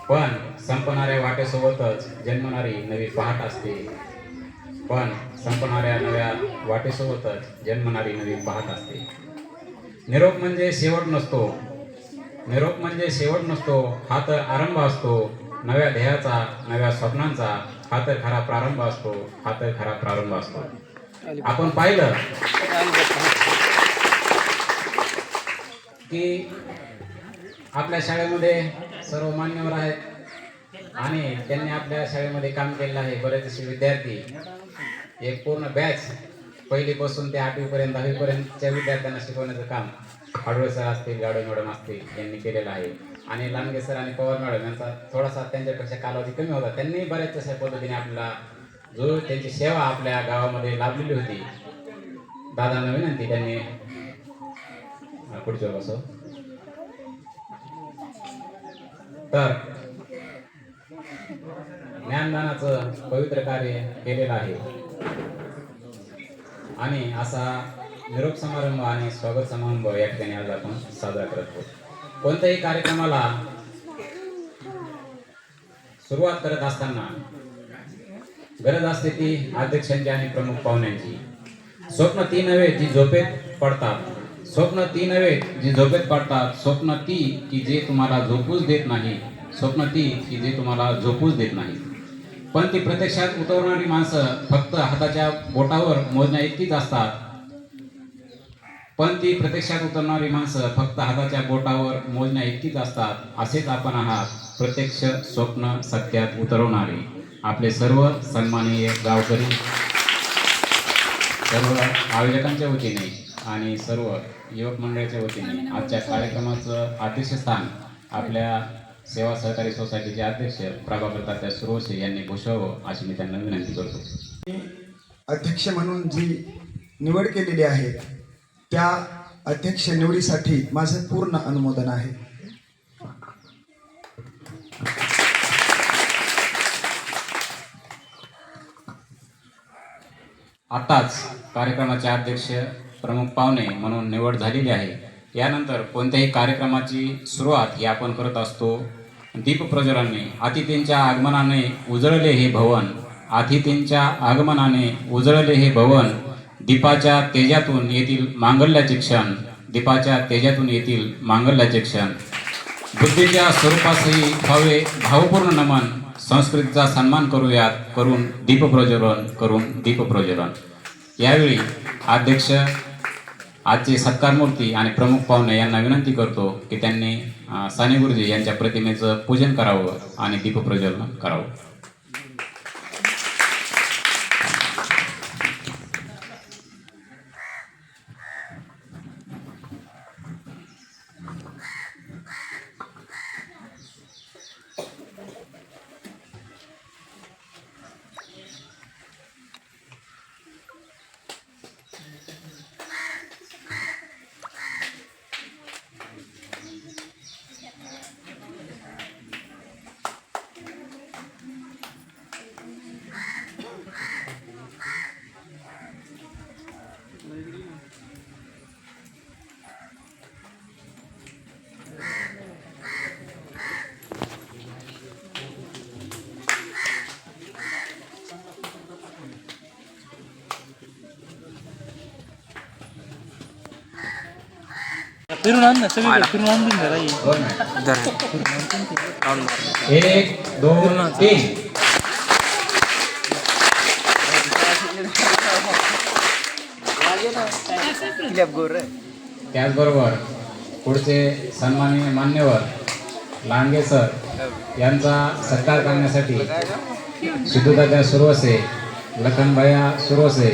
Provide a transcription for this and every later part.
पण संपणाऱ्या वाटेसोबतच जन्मणारी नवी पहाट असते. पण संपणाऱ्या नव्या वाटेसोबतच जन्मणारी नवी पहाट असते. निरोप म्हणजे शेवट नसतो. निरोप म्हणजे शेवट नसतो, हा तर आरंभ असतो. नव्या ध्येयाचा, नव्या स्वप्नांचा हा तर खरा प्रारंभ असतो. हा तर खरा प्रारंभ असतो. आपण पाहिलं की आपल्या शाळेमध्ये सर्व मान्यवर आहेत आणि त्यांनी आपल्या शाळेमध्ये काम केलेलं आहे. बरेच असे विद्यार्थी, एक पूर्ण बॅच पहिलीपासून ते 8वी पर्यंत 10वी पर्यंतच्या विद्यार्थ्यांना शिकवण्याचं काम हाडवळे सर असतील, गाडवे मॅडम असतील यांनी केलेलं आहे. आणि लांडगे सर आणि पवार मॅडम यांचा थोडासा त्यांच्यापेक्षा कालावधी कमी होता. त्यांनी बऱ्याच अशा पद्धतीने आपल्याला जो त्यांची सेवा आपल्या गावामध्ये लाभलेली होती. दादांना विनंती, त्यांनी पुढच्या बसव. तर ज्ञानदानाचं पवित्र कार्य केलेलं आहे आणि असा निरोप समारंभ आणि स्वागत समारंभ या ठिकाणी आज आपण साजरा करत आहोत. कोणत्याही कार्यक्रमाला सुरुवात करत असताना गरज असते ती अध्यक्षांची आणि प्रमुख पाहुण्यांची. स्वप्न ती नव्हे जी झोपेत पडतात. स्वप्न ती नव्हे जी झोपेत पडतात. स्वप्न ती की जे तुम्हाला झोपूच देत नाही. स्वप्न ती की जे तुम्हाला झोपूच देत नाही. पण ती प्रत्यक्षात उतरवणारी माणसं फक्त हाताच्या बोटावर मोजण्या इतकीच असतात. पण ती प्रत्यक्षात उतरणारी माणसं फक्त हाताच्या बोटावर मोजण्या इतकीच असतात. असेच आपण आहात, प्रत्यक्ष स्वप्न सत्यात उतरवणारे आपले सर्व सन्माननीय गावकरी, सर्व आयोजकांच्या वतीने आणि सर्व युवक मंडळाच्या वतीने आजच्या कार्यक्रमाचं अध्यक्षस्थान आपल्या सेवा सहकारी सोसायटीचे अध्यक्ष प्रभाकर तात्या सुरवसे यांनी भूषवावं अशी मी त्यांना विनंती करतो. अध्यक्ष म्हणून जी निवड केलेली आहे त्या अध्यक्ष निवडीसाठी माझं पूर्ण अनुमोदन आहे. आताच कार्यक्रमाचे अध्यक्ष प्रमुख पाहुणे म्हणून निवड झालेली आहे. यानंतर कोणत्याही कार्यक्रमाची सुरुवात ही आपण करत असतो दीपप्रज्वलनाने. अतिथींच्या आगमनाने उजळले हे भवन. अतिथींच्या आगमनाने उजळले हे भवन. दीपाच्या तेजातून येतील मांगल्याचे क्षण. दीपाच्या तेजातून येतील मांगल्याचे क्षण. बुद्धीच्या स्वरूपासही व्हावे भावपूर्ण नमन. संस्कृतीचा सन्मान करूयात, करून दीपप्रज्वलन, करून दीपप्रज्वलन. यावेळी अध्यक्ष, आजचे सत्कारमूर्ती आणि प्रमुख पाहुणे यांना विनंती करतो की त्यांनी साने गुरुजी यांच्या प्रतिमेचं पूजन करावं आणि दीपप्रज्वलन करावं. फिरून आण ना, सगळीकडे फिरून आणून जरा ये. 1 2 3. त्याचबरोबर पुढचे सन्माननीय मान्यवर लांडगे सर यांचा सत्कार करण्यासाठी सिद्धूदादा सुरवसे, लखनभाया सुरवसे,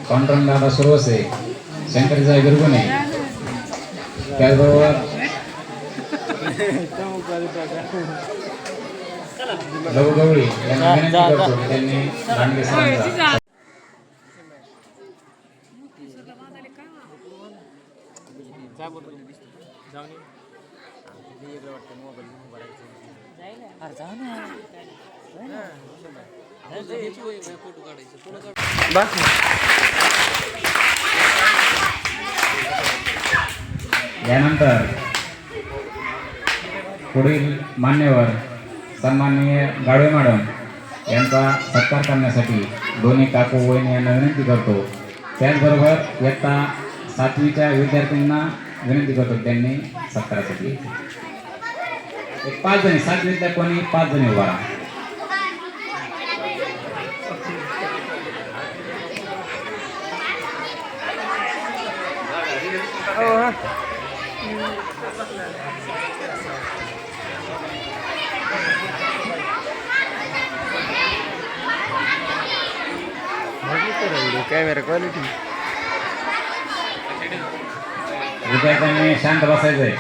पांडुरंगदादा सुरवसे, शंकरसाई गिरगुणे, त्याचबरोबर लघु गवळी यांना विनंती करतो की त्यांनी लांडगे सरांचा यानंतर पुढील मान्यवर सन्माननीय गाडवे मॅडम यांचा सत्कार करण्यासाठी दोन्ही काकू वहिनी यांना विनंती करतो. त्याचबरोबर इयत्ता 7वीच्या विद्यार्थ्यांना विनंती करतो त्यांनी सत्कारासाठी एक 5 जणी 7 विद्यार्थ्यांनी 5 जणी उभा राहा. कॅमेरा क्वालिटी विद्यार्थ्यांनी शांत बसायचंय.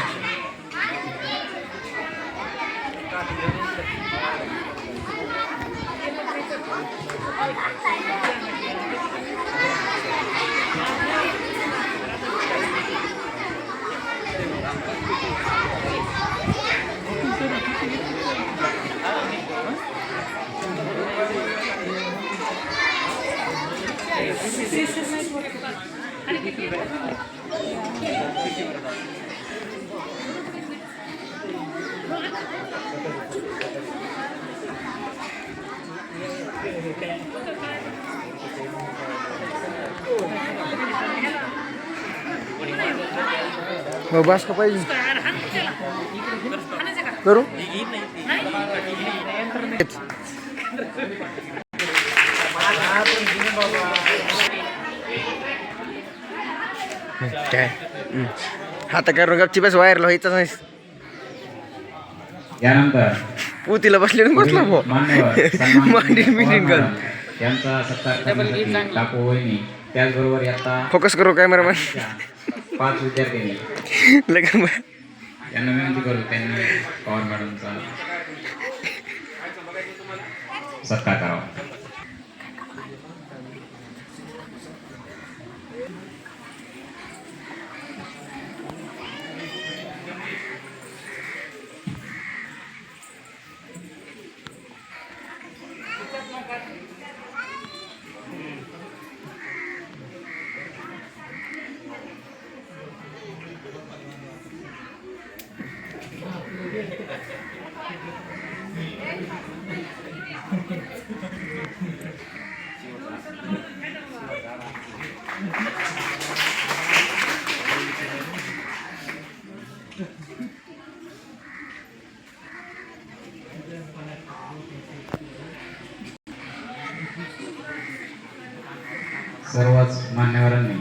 हो बस का पाहिजे करू काय हाता करून गपची बस व्हायरला व्हायचं नाही. यानंतर पुतीला बसले बसला भाऊ मान्यवर मांडीत मिटिंग कर यांचा सत्कार करण्यासाठी काकू वहिनी त्याचबरोबर इयत्ता फोकस करू कॅमेरामॅन 5 विद्यार्थ्यांनी लगेच यांना विनंती करू त्यांनी पवार मॅडमचा सत्कार करावा. सर्वच मान्यवरांनी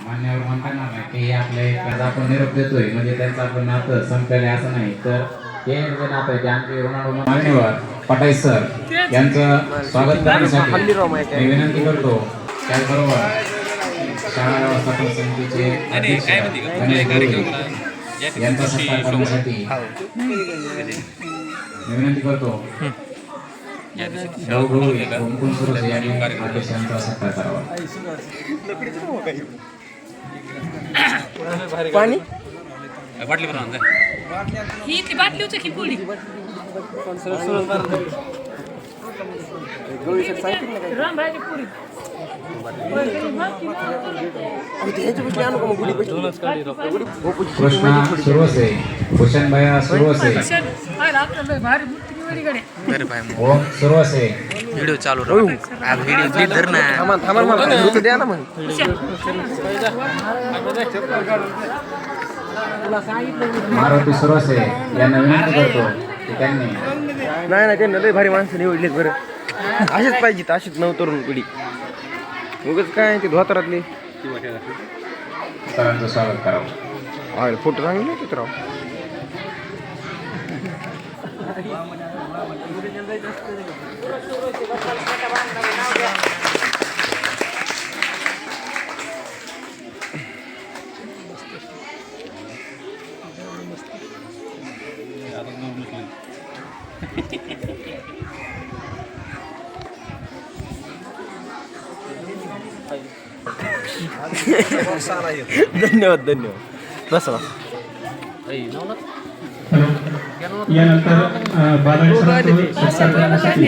मान्यवर म्हणता येणार नाही की हे आपल्या एक आपण निरोप देतोय म्हणजे त्यांचं आपण नातं संपलेलं आहे असं नाही, तर हे जे नातं आहे ते आमचे रोनाल्डो मान्यवर पटाई सर यांचं स्वागत करण्यासाठी मी विनंती करतो. त्याचबरोबर शाळा व्यवस्थापन समितीचे अध्यक्ष गणेश गोरे यांचा सत्कार करण्यासाठी मी विनंती करतो. मुकुंद सुरसे यांनी अध्यक्षांचा सत्कार करावा. पाणी ही ती बाटली होती की पुडी रामराजी पुरी कृष्णा सुरवसे, भूषणभाया सुरवसे, भारी मूर्ती गडे ओम सुरवसे, व्हिडिओ चालू राहू व्हिडिओ क्लिप धर ना थांबा मला व्हिडिओ द्या ना मग मारुती सुरवसे यांना विनंती करतो की त्यांनी नाही त्यांना लय भारी माणसं निवडलीत बरं. असेच पाहिजेत अशीच नवतरुण पिढी उगाच काय ते धोतरातले सरांचं स्वागत करावं. फोटो चांगले होते राव. धन्यवाद बसा यानंतर बालाजी सत्कार करण्यासाठी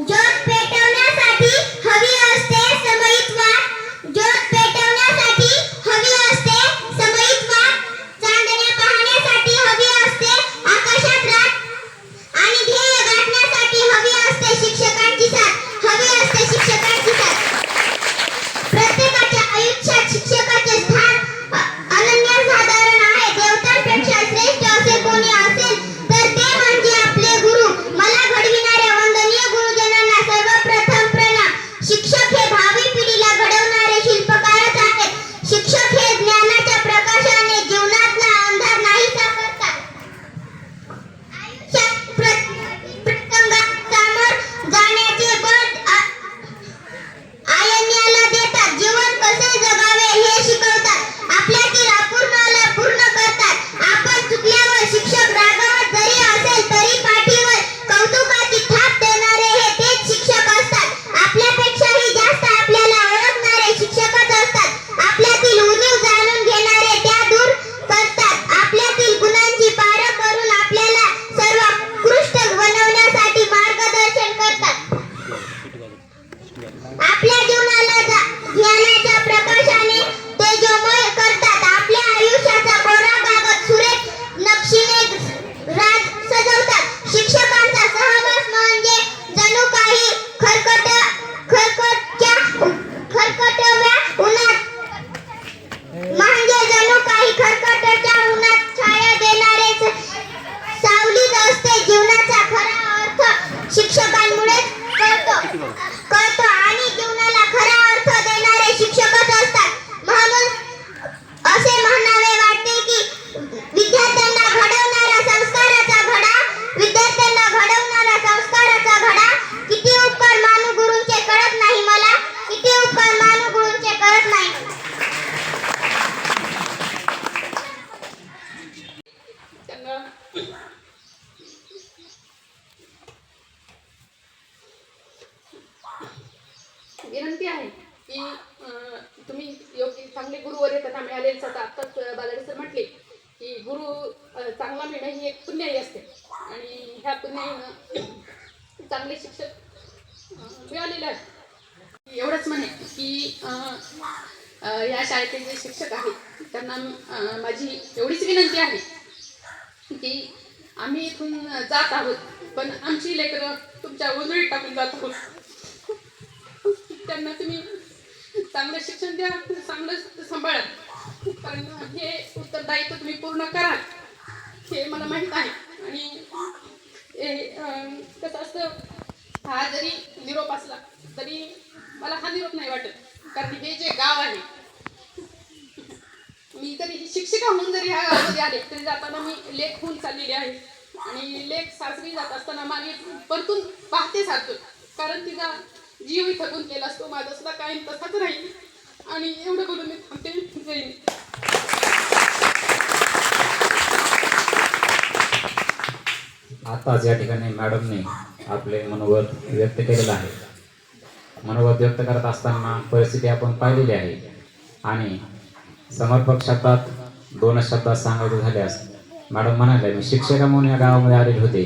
ज्योत पेटवण्यासाठी हवी असते समयित वाट विनंती आहे की तुम्ही योग्य चांगले गुरुवर येताना मिळालेले आता आत्ताच बालाजी सर म्हटले की गुरु चांगला मिळणं ही एक पुण्याई असते आणि ह्या पुण्याईनं चांगले शिक्षक मिळालेले आहेत. एवढंच म्हणे की या शाळेचे जे शिक्षक आहेत त्यांना माझी एवढीच विनंती आहे की आम्ही इथून जात आहोत पण आमची लेकरं तुमच्या उजळीत टाकून जात आहोत. त्यांना तुम्ही चांगलं शिक्षण द्या, चांगलं सांभाळा, कारण हे उत्तरदायित्व तुम्ही पूर्ण करा हे मला माहीत आहे. आणि कसं असतं, हा जरी निरोप असला तरी मला हा निरोप नाही वाटत, कारण हे जे गाव आहे, मी तरी शिक्षिका म्हणून जरी ह्या गावामध्ये आले तरी जाताना मी लेख होऊन चाललेली आहे आणि लेख सासरी जात असताना मागे परतून पाहते सारखं, कारण तिचा जीव थकून केला असतो, माझा सुद्धा कायम तसाच राहील. आणि एवढं बोलून मी थांबते, जाईन. आताच या ठिकाणी मॅडमने आपले मनोगत व्यक्त केलेलं आहे. मनोगत व्यक्त करत असताना परिस्थिती आपण पाहिलेली आहे आणि समर्पक शब्दात 2 शब्दात सांगायचे झाल्यास मॅडम म्हणाले, मी शिक्षिका म्हणून या गावामध्ये आलेले होते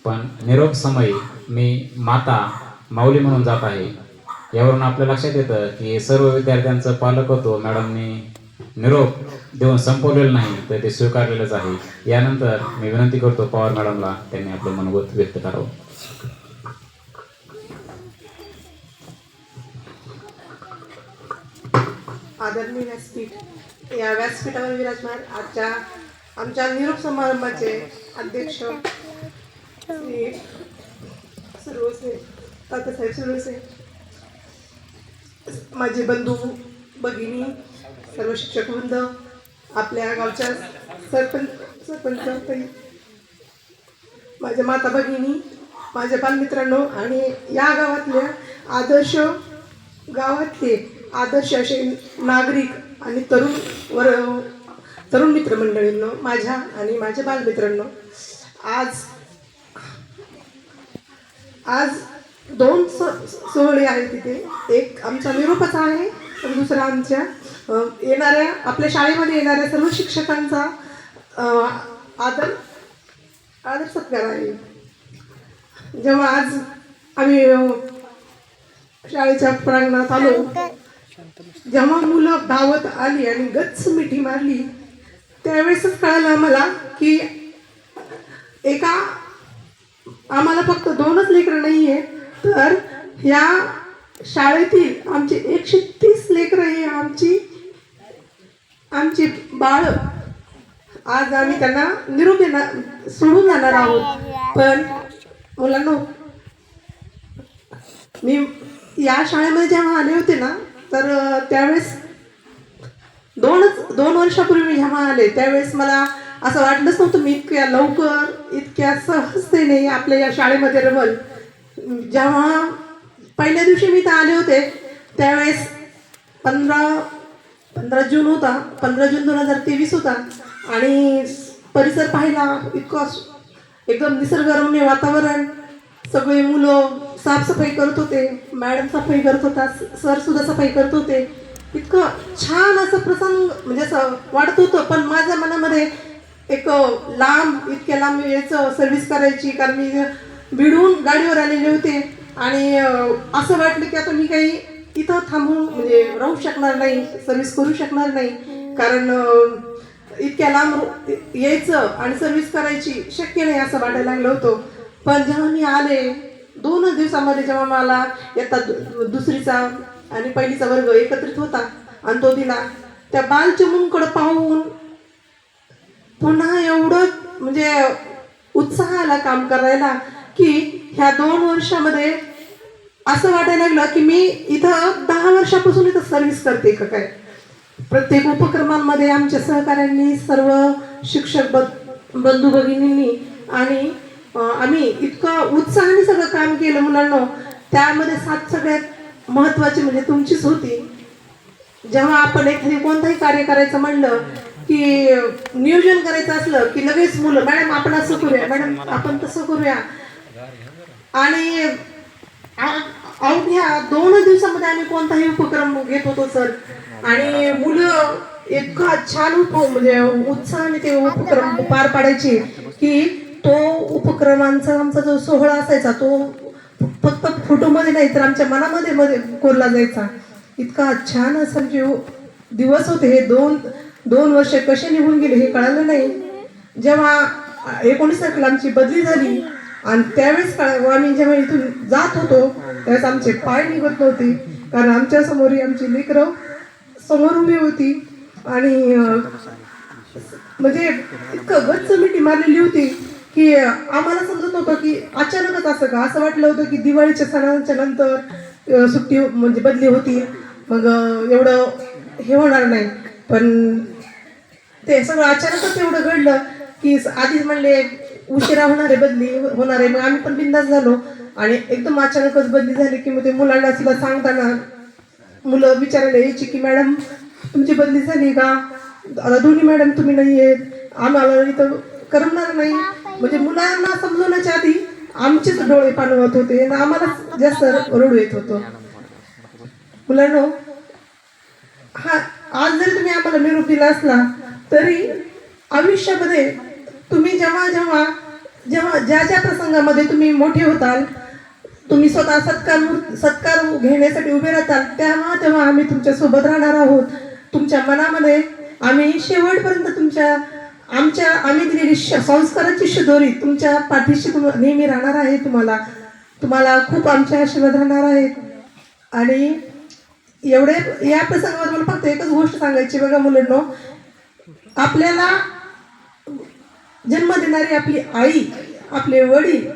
पण निरोप समयी मी माता माऊली म्हणून जात आहे. यावरून आपल्या लक्षात येतं की सर्व विद्यार्थ्यांचं पालकत्व मॅडमनी निरोप देऊन संपवलेलं नाही तर ते स्वीकारलेलंच आहे. यानंतर मी विनंती करतो पवार मॅडमला त्यांनी आपलं मनोगत व्यक्त करावं. आदरणीय व्यासपीठ, या व्यासपीठावर विराजमान आजच्या आमच्या निरोप समारंभाचे अध्यक्ष श्री सुरवसे तात्यासाहेब सुरवसे, माझे बंधू भगिनी, सर्व शिक्षक वृंद, आपल्या गावच्या सरपंच, माझ्या माता भगिनी, माझ्या बालमित्रांनो आणि या गावातले आदर्श असे नागरिक आणि तरुण मित्रमंडळींनो, माझ्या आणि माझ्या बालमित्रांनो, आज 2 सोहळे आहेत तिथे. एक आमचा निरोपाचा आहे तर दुसरा आमच्या आपल्या शाळेमध्ये येणाऱ्या सर्व शिक्षकांचा आदर सत्कार आहे. जेव्हा आज आम्ही शाळेच्या प्रांगणात आलो, जेव्हा मुलं धावत आली आणि गच्च मिठी मारली त्यावेळेसच कळालं आम्हाला की आम्हाला फक्त 2च लेकरं नाही आहे, तर ह्या शाळेतील आमचे 130 लेकरं हे आमची बाळ. आज आम्ही त्यांना निरोप सोडून जाणार आहोत. पण मुलांनो, मी या शाळेमध्ये जेव्हा आले होते ना, तर त्यावेळेस 2 वर्षापूर्वी मी जेव्हा आले त्यावेळेस मला असं वाटलंच नव्हतं मी इतक्या लवकर इतक्या सहजतेने आपल्या या शाळेमध्ये रमल. जेव्हा पहिल्या दिवशी मी इथं आले होते त्यावेळेस 15 जून होता, 15 जून 2023 होता आणि परिसर पाहिला, इतकं एकदम निसर्गरम्य वातावरण, सगळे मुलं साफसफाई करत होते, मॅडम सफाई करत होता, सर सुद्धा सफाई करत होते. इतकं छान असं प्रसंग म्हणजे असं वाटत होतं. पण माझ्या मनामध्ये एक इतक्या लांब यायचं सर्व्हिस करायची, कारण मी भिडून गाडीवर आलेले होते आणि असं वाटलं की आता मी काही इथं थांबून म्हणजे राहू शकणार नाही, सर्व्हिस करू शकणार नाही, कारण इतक्या लांब यायचं आणि सर्व्हिस करायची शक्य नाही असं वाटायला लागलं होतं. पण जेव्हा मी आले 2 दिवसामध्ये, जेव्हा मला इयत्ता 2रीचा आणि 1लीचा वर्ग एकत्रित होता आणि तो दिला, त्या बालचिमुंकडे पाहून पुन्हा एवढं म्हणजे उत्साह आला काम करायला की ह्या 2 वर्षामध्ये असं वाटायला लागलं की मी इथं 10 वर्षापासून इथं सर्व्हिस करते का काय. प्रत्येक उपक्रमांमध्ये आमच्या सहकाऱ्यांनी, सर्व शिक्षक बंधू भगिनींनी आणि आम्ही इतकं उत्साहाने सगळं काम केलं मुलांना. त्यामध्ये साथ सगळ्यात महत्त्वाची म्हणजे तुमचीच होती. जेव्हा आपण एखादी कोणताही कार्य करायचं म्हणलं की नियोजन करायचं असलं की लगेच मुलं, मॅडम आपण असं करूया, मॅडम आपण तसं करूया, आणि अवघ्या 2 दिवसामध्ये आम्ही कोणताही उपक्रम घेत होतो सर. आणि मुलं इतका छान म्हणजे उत्साहाने ते उपक्रम पार पाडायचे की तो उपक्रमांचा आमचा जो सोहळा असायचा तो फक्त फोटोमध्ये नाही तर आमच्या मनामध्ये कोरला जायचा. इतका छान असं जे दिवस होते हे 2 वर्ष कसे निघून गेले हे कळालं नाही. जेव्हा 19 तारखेला आमची बदली झाली आणि त्यावेळेस आम्ही जेव्हा इथून जात होतो त्यावेळेस आमचे पाय निघत नव्हते, कारण आमच्या समोर आमची लेकरं समोर उभी होती आणि म्हणजे इतकं गच्च मिठी मारलेली होती की आम्हाला समजत नव्हतं की अचानकच असं का. असं वाटलं होतं की दिवाळीच्या सणांच्या नंतर सुट्टी म्हणजे बदली होती, मग एवढं हे होणार नाही. पण ते सगळं अचानकच एवढं घडलं की आधीच म्हणले उशिरा होणार आहे, बदली होणार आहे. मग आम्ही पण बिंदास झालो आणि एकदम अचानकच बदली झाली की मग ते मुलांना सुद्धा सांगताना मुलं विचारायला यायची की मॅडम तुमची बदली झाली का, आता दोन्ही मॅडम तुम्ही नाही आहेत, आम्हाला इथं करमणार नाही. म्हणजे मुलांना समजवण्याच्या आधी आमचेच डोळे पाणवत होते आणि आम्हाला जास्त रडू येत होतं. मुलांनो, हा आज जरी तुम्ही आम्हाला निरोप दिला असला तरी आयुष्यामध्ये तुम्ही जेव्हा ज्या प्रसंगामध्ये तुम्ही मोठे होताल, तुम्ही स्वतः सत्कार घेण्यासाठी उभे राहताल, तेव्हा आम्ही तुमच्या सोबत राहणार आहोत. तुमच्या मनामध्ये आम्ही शेवटपर्यंत आम्ही दिलेली संस्काराची शिदोरी तुमच्या पाठीशी नेहमी राहणार आहे. तुम्हाला खूप आमचे आशीर्वाद राहणार आहेत. आणि या प्रसंगावर मला फक्त एकच गोष्ट सांगायची. बघा मुलांनो, आपल्याला जन्म देणारी आपली आई, आपले वडील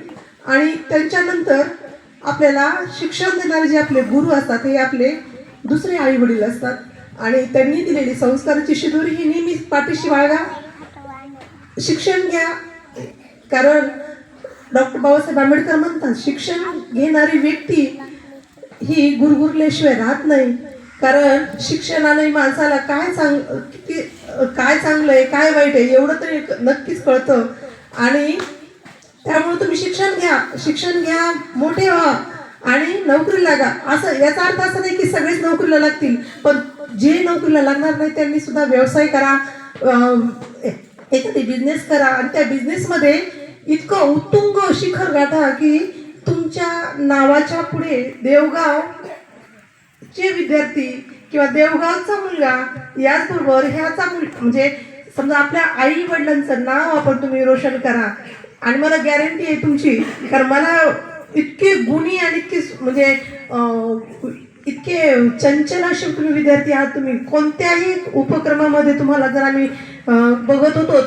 आणि त्यांच्यानंतर आपल्याला शिक्षण देणारे जे आपले गुरु असतात हे आपले दुसरे आई वडील असतात. आणि त्यांनी दिलेली संस्काराची शिदोरी ही नेहमी पाठीशी बाळगा. शिक्षण घ्या, कारण डॉक्टर बाबासाहेब आंबेडकर म्हणतात शिक्षण घेणारी व्यक्ती ही गुरगुरल्याशिवाय राहत नाही. कारण शिक्षणाने माणसाला काय चांगलं आहे काय वाईट आहे एवढं तरी नक्कीच कळतं. आणि त्यामुळे तुम्ही शिक्षण घ्या, मोठे व्हा आणि नोकरी लागा. असं याचा अर्थ असा नाही की सगळेच नोकरीला लागतील, पण जे नोकरीला लागणार नाही त्यांनी सुद्धा व्यवसाय करा, एखादी बिझनेस करा आणि त्या बिझनेसमध्ये इतकं उत्तुंग शिखर गाठा की तुमच्या नावाच्या पुढे देवगावचे विद्यार्थी किंवा देवगावचा मुलगा याचबरोबर ह्याचा म्हणजे समजा आपल्या आई वडिलांचं नाव आपण तुम्ही रोशन करा. आणि मला गॅरंटी आहे तुमची, कारण मला इतके गुणी आणि इतके चंचल असे तुम्ही विद्यार्थी आहात. तुम्ही कोणत्याही उपक्रमामध्ये तुम्हाला जर आम्ही बघत होतो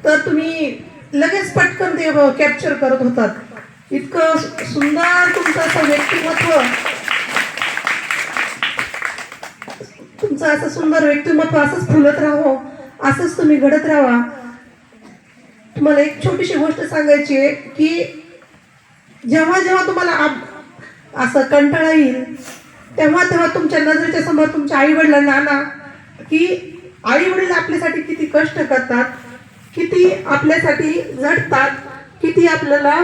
तर तुम्ही लगेच पटकन ते कॅप्चर करत होतात. इतकं सुंदर तुमचं असं व्यक्तिमत्व असंच फुलत राहो, असंच तुम्ही घडत राहा. तुम्हाला एक छोटीशी गोष्ट सांगायची आहे की जेव्हा तुम्हाला असं कंटाळा येईल तेव्हा तुमच्या नजरेच्या समोर तुमच्या आई वडिलांना आणा की आई वडील आपल्यासाठी किती कष्ट करतात, किती आपल्यासाठी झटतात, किती आपल्याला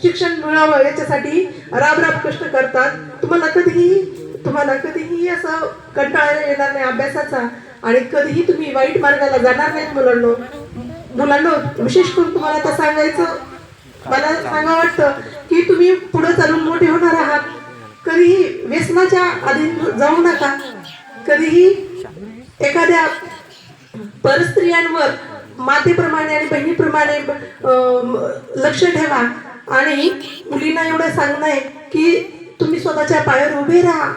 शिक्षण मिळावं याच्यासाठी राब कष्ट करतात. तुम्हाला कधीही असं कंटाळा येणार नाही अभ्यासाचा आणि कधीही तुम्ही वाईट मार्गाला जाणार नाहीत. मुलांना विशेष करून तुम्हाला आता मला सांगा वाटतं की तुम्ही पुढे चालून मोठे होणार आहात. कधीही व्यसनाच्या अधीन जाऊ नका. कधीही एखाद्या परस्त्रियांवर मातेप्रमाणे आणि बहिणीप्रमाणे लक्ष ठेवा. आणि मुलींना एवढं सांगणं आहे की तुम्ही स्वतःच्या पायावर उभे राहा.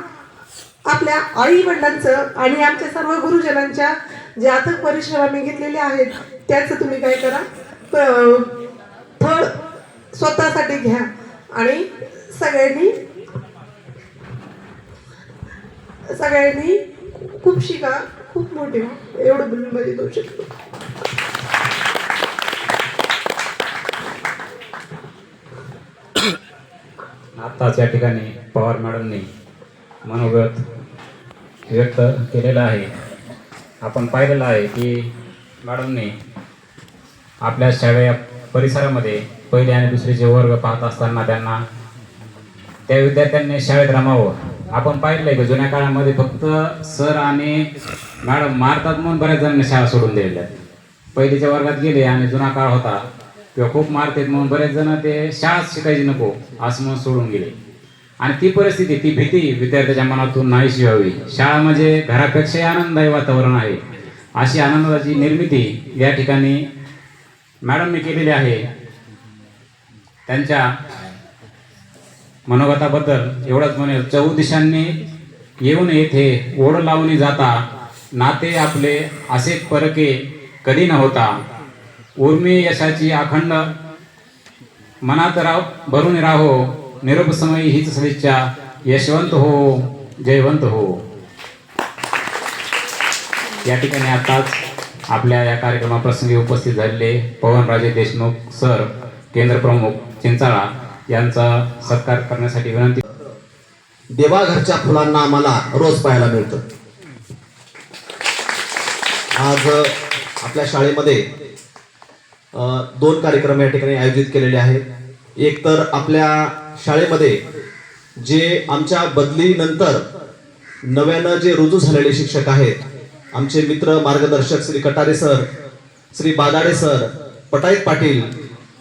आपल्या आई वडिलांचं आणि आमच्या सर्व गुरुजनांच्या जे अथक परिश्रम आम्ही घेतलेले आहेत त्याचं तुम्ही काय करा, फळ स्वतःसाठी घ्या. आणि सगळ्यांनी खूप शिका, खूप मोठे व्हा. एवढं बोलून माझी 2 शब्द. आत्ताच या ठिकाणी पवार मॅडमनी मनोगत व्यक्त केलेलं आहे. आपण पाहिलेलं आहे की मॅडमने आपल्या शाळेच्या परिसरामध्ये 1ली आणि 2रीचे वर्ग पाहत असताना त्यांना त्या विद्यार्थ्यांनी शाळेत रमावं. आपण पाहिलंय की जुन्या काळामध्ये फक्त सर आणि मॅडम मारतात म्हणून बऱ्याच जणांनी शाळा सोडून दिलेल्या. पहिलीच्या वर्गात गेले आणि जुना काळ होता किंवा खूप मारतात म्हणून बरेच जण ते शाळाच शिकायची नको असं म्हणून सोडून गेले. आणि ती परिस्थिती, ती भीती विद्यार्थ्याच्या मनातून नाहीशी व्हावी. शाळा म्हणजे घरापेक्षाही आनंददायी वातावरण आहे, अशी आनंदाची निर्मिती या ठिकाणी मॅडमने केलेली आहे. त्यांच्या मनोगताबद्दल एवढंच म्हणेल, चौदिशांनी येऊन येथे ओढ लावून जाता, नाते आपले असे परके कधी न होता, उर्मी यशाची अखंड मनात भरून राहो, निरोप समयी हीच सदिच्छा, यशवंत हो जयवंत हो. या ठिकाणी आताच आपल्या या कार्यक्रमाप्रसंगी उपस्थित झालेले पवनराजे देशमुख सर, केंद्र प्रमुख चिंचाळा यांचा सत्कार करण्यासाठी विनंती. देवाघरच्या फुलांना आम्हाला रोज पाहायला मिळतं. आज आपल्या शाळेमध्ये 2 कार्यक्रम या ठिकाणी आयोजित केलेले आहेत. एक तर आपल्या शाळेमध्ये जे आमच्या बदलीनंतर नव्यानं जे रुजू झालेले शिक्षक आहेत, आमचे मित्र मार्गदर्शक श्री कटारे सर, श्री बादाडे सर, पटाईत पाटील